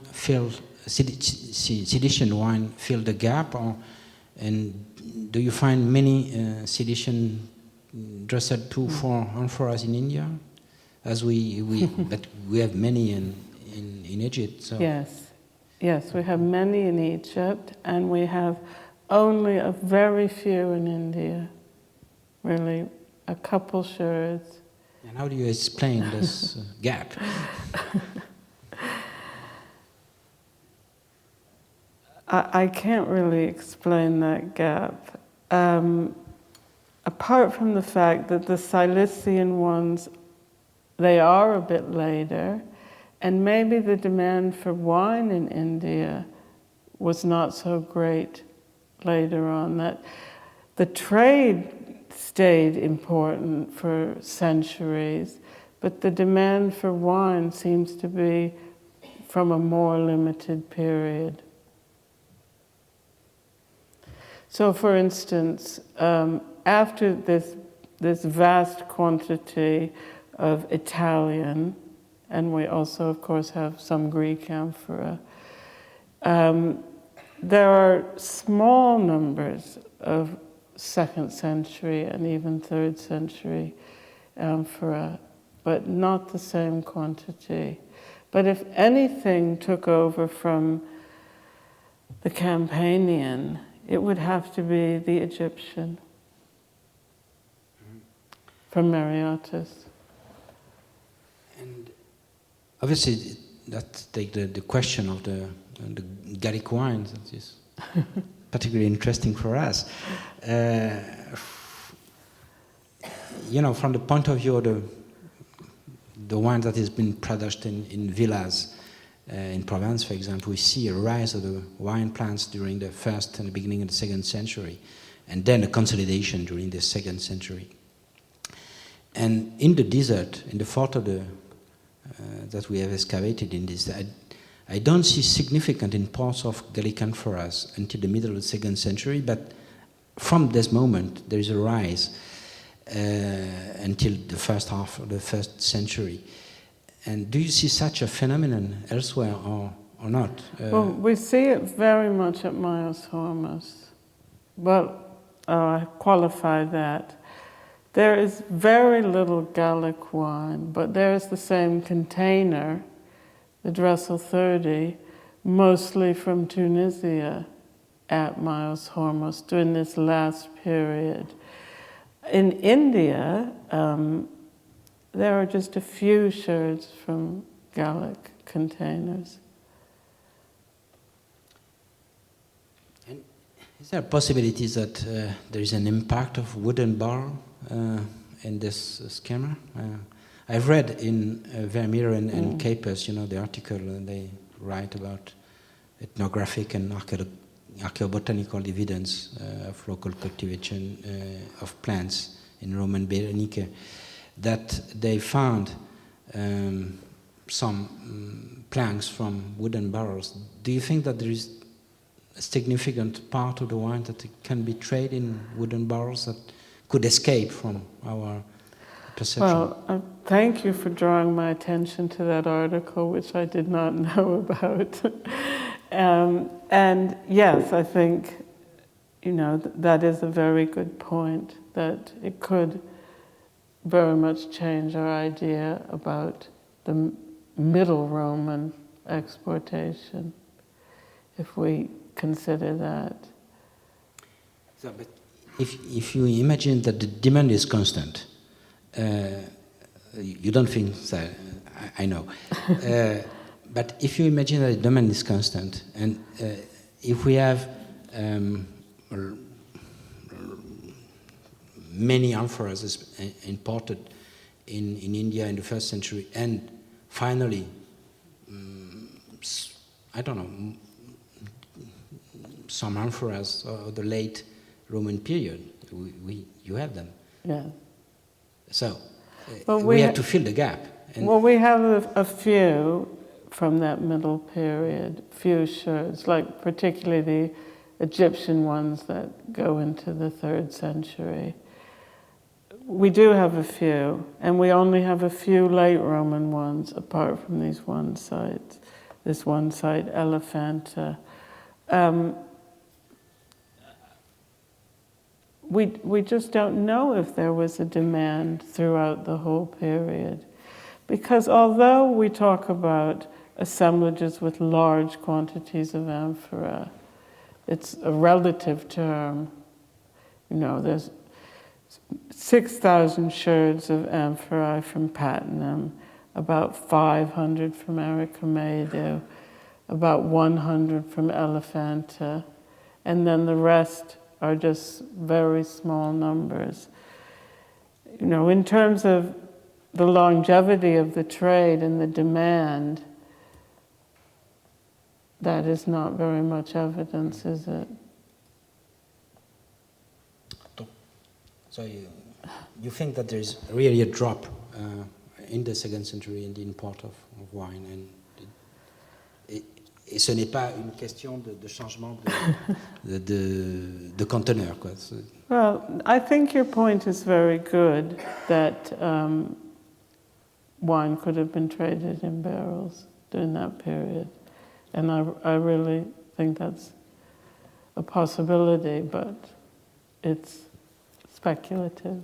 S1: Cilician wine fill the gap, and do you find many Cilician dressed too for amphoras in India, as but we have many in Egypt? So.
S2: Yes, we have many in Egypt, and we have only a very few in India. Really, a couple sherds.
S1: And how do you explain this gap?
S2: I can't really explain that gap. Apart from the fact that the Cilician ones, they are a bit later, and maybe the demand for wine in India was not so great later on. That the trade stayed important for centuries, but the demand for wine seems to be from a more limited period. So, for instance, after this vast quantity of Italian, and we also, of course, have some Greek amphora, there are small numbers of 2nd century and even 3rd century amphora, but not the same quantity. But if anything took over from the Campanian, it would have to be the Egyptian from Mareotis.
S1: And obviously, that's the question of the Gallic wines that is particularly interesting for us. From the point of view of the wine that has been produced in villas in Provence, for example, we see a rise of the wine plants during the 1st and the beginning of the 2nd century, and then a consolidation during the 2nd century. And in the desert, in the fort of that we have excavated in this, I don't see significant imports of Gallic amphoras until the middle of the 2nd century, but from this moment there is a rise until the first half of the 1st century. And do you see such a phenomenon elsewhere or not?
S2: Well, we see it very much at Myos Hormuz. But I qualify that. There is very little Gallic wine, but there is the same container, the Dressel 30, mostly from Tunisia at Myos Hormuz during this last period. In India, there are just a few sherds from Gallic containers.
S1: And is there possibilities that there is an impact of wooden barrel in this schema? I've read in Vermeer and Capers, the article they write about ethnographic and archaeobotanical evidence of local cultivation of plants in Roman Berenike, that they found some planks from wooden barrels. Do you think that there is a significant part of the wine that can be traded in wooden barrels that could escape from our perception?
S2: Well, thank you for drawing my attention to that article, which I did not know about. And yes, I think, that is a very good point, that it could very much change our idea about the Middle Roman exportation, if we consider that.
S1: So, but if you imagine that the demand is constant, you don't think so, I know. But if you imagine that the demand is constant, and if we have many amphoras imported in India in the 1st century, and finally, I don't know, some amphoras of the late Roman period. You have them.
S2: Yeah.
S1: So we had to fill the gap. And
S2: well, we have a few from that middle period, few sherds, like particularly the Egyptian ones that go into the 3rd century. We do have a few, and we only have a few late Roman ones, apart from these one sites. This one site, Elephanta. We just don't know if there was a demand throughout the whole period. Because although we talk about assemblages with large quantities of amphora, it's a relative term. You know, there's 6,000 sherds of amphorae from Patnam, about 500 from Arikamedu, about 100 from Elephanta, and then the rest are just very small numbers. You know, in terms of the longevity of the trade and the demand, that is not very much evidence, is it?
S1: So you think that there's really a drop in the 2nd century in the import of wine, et ce n'est pas une question de changement de conteneur, quoi.
S2: Well, I think your point is very good, that wine could have been traded in barrels during that period. And I really think that's a possibility, but it's speculative.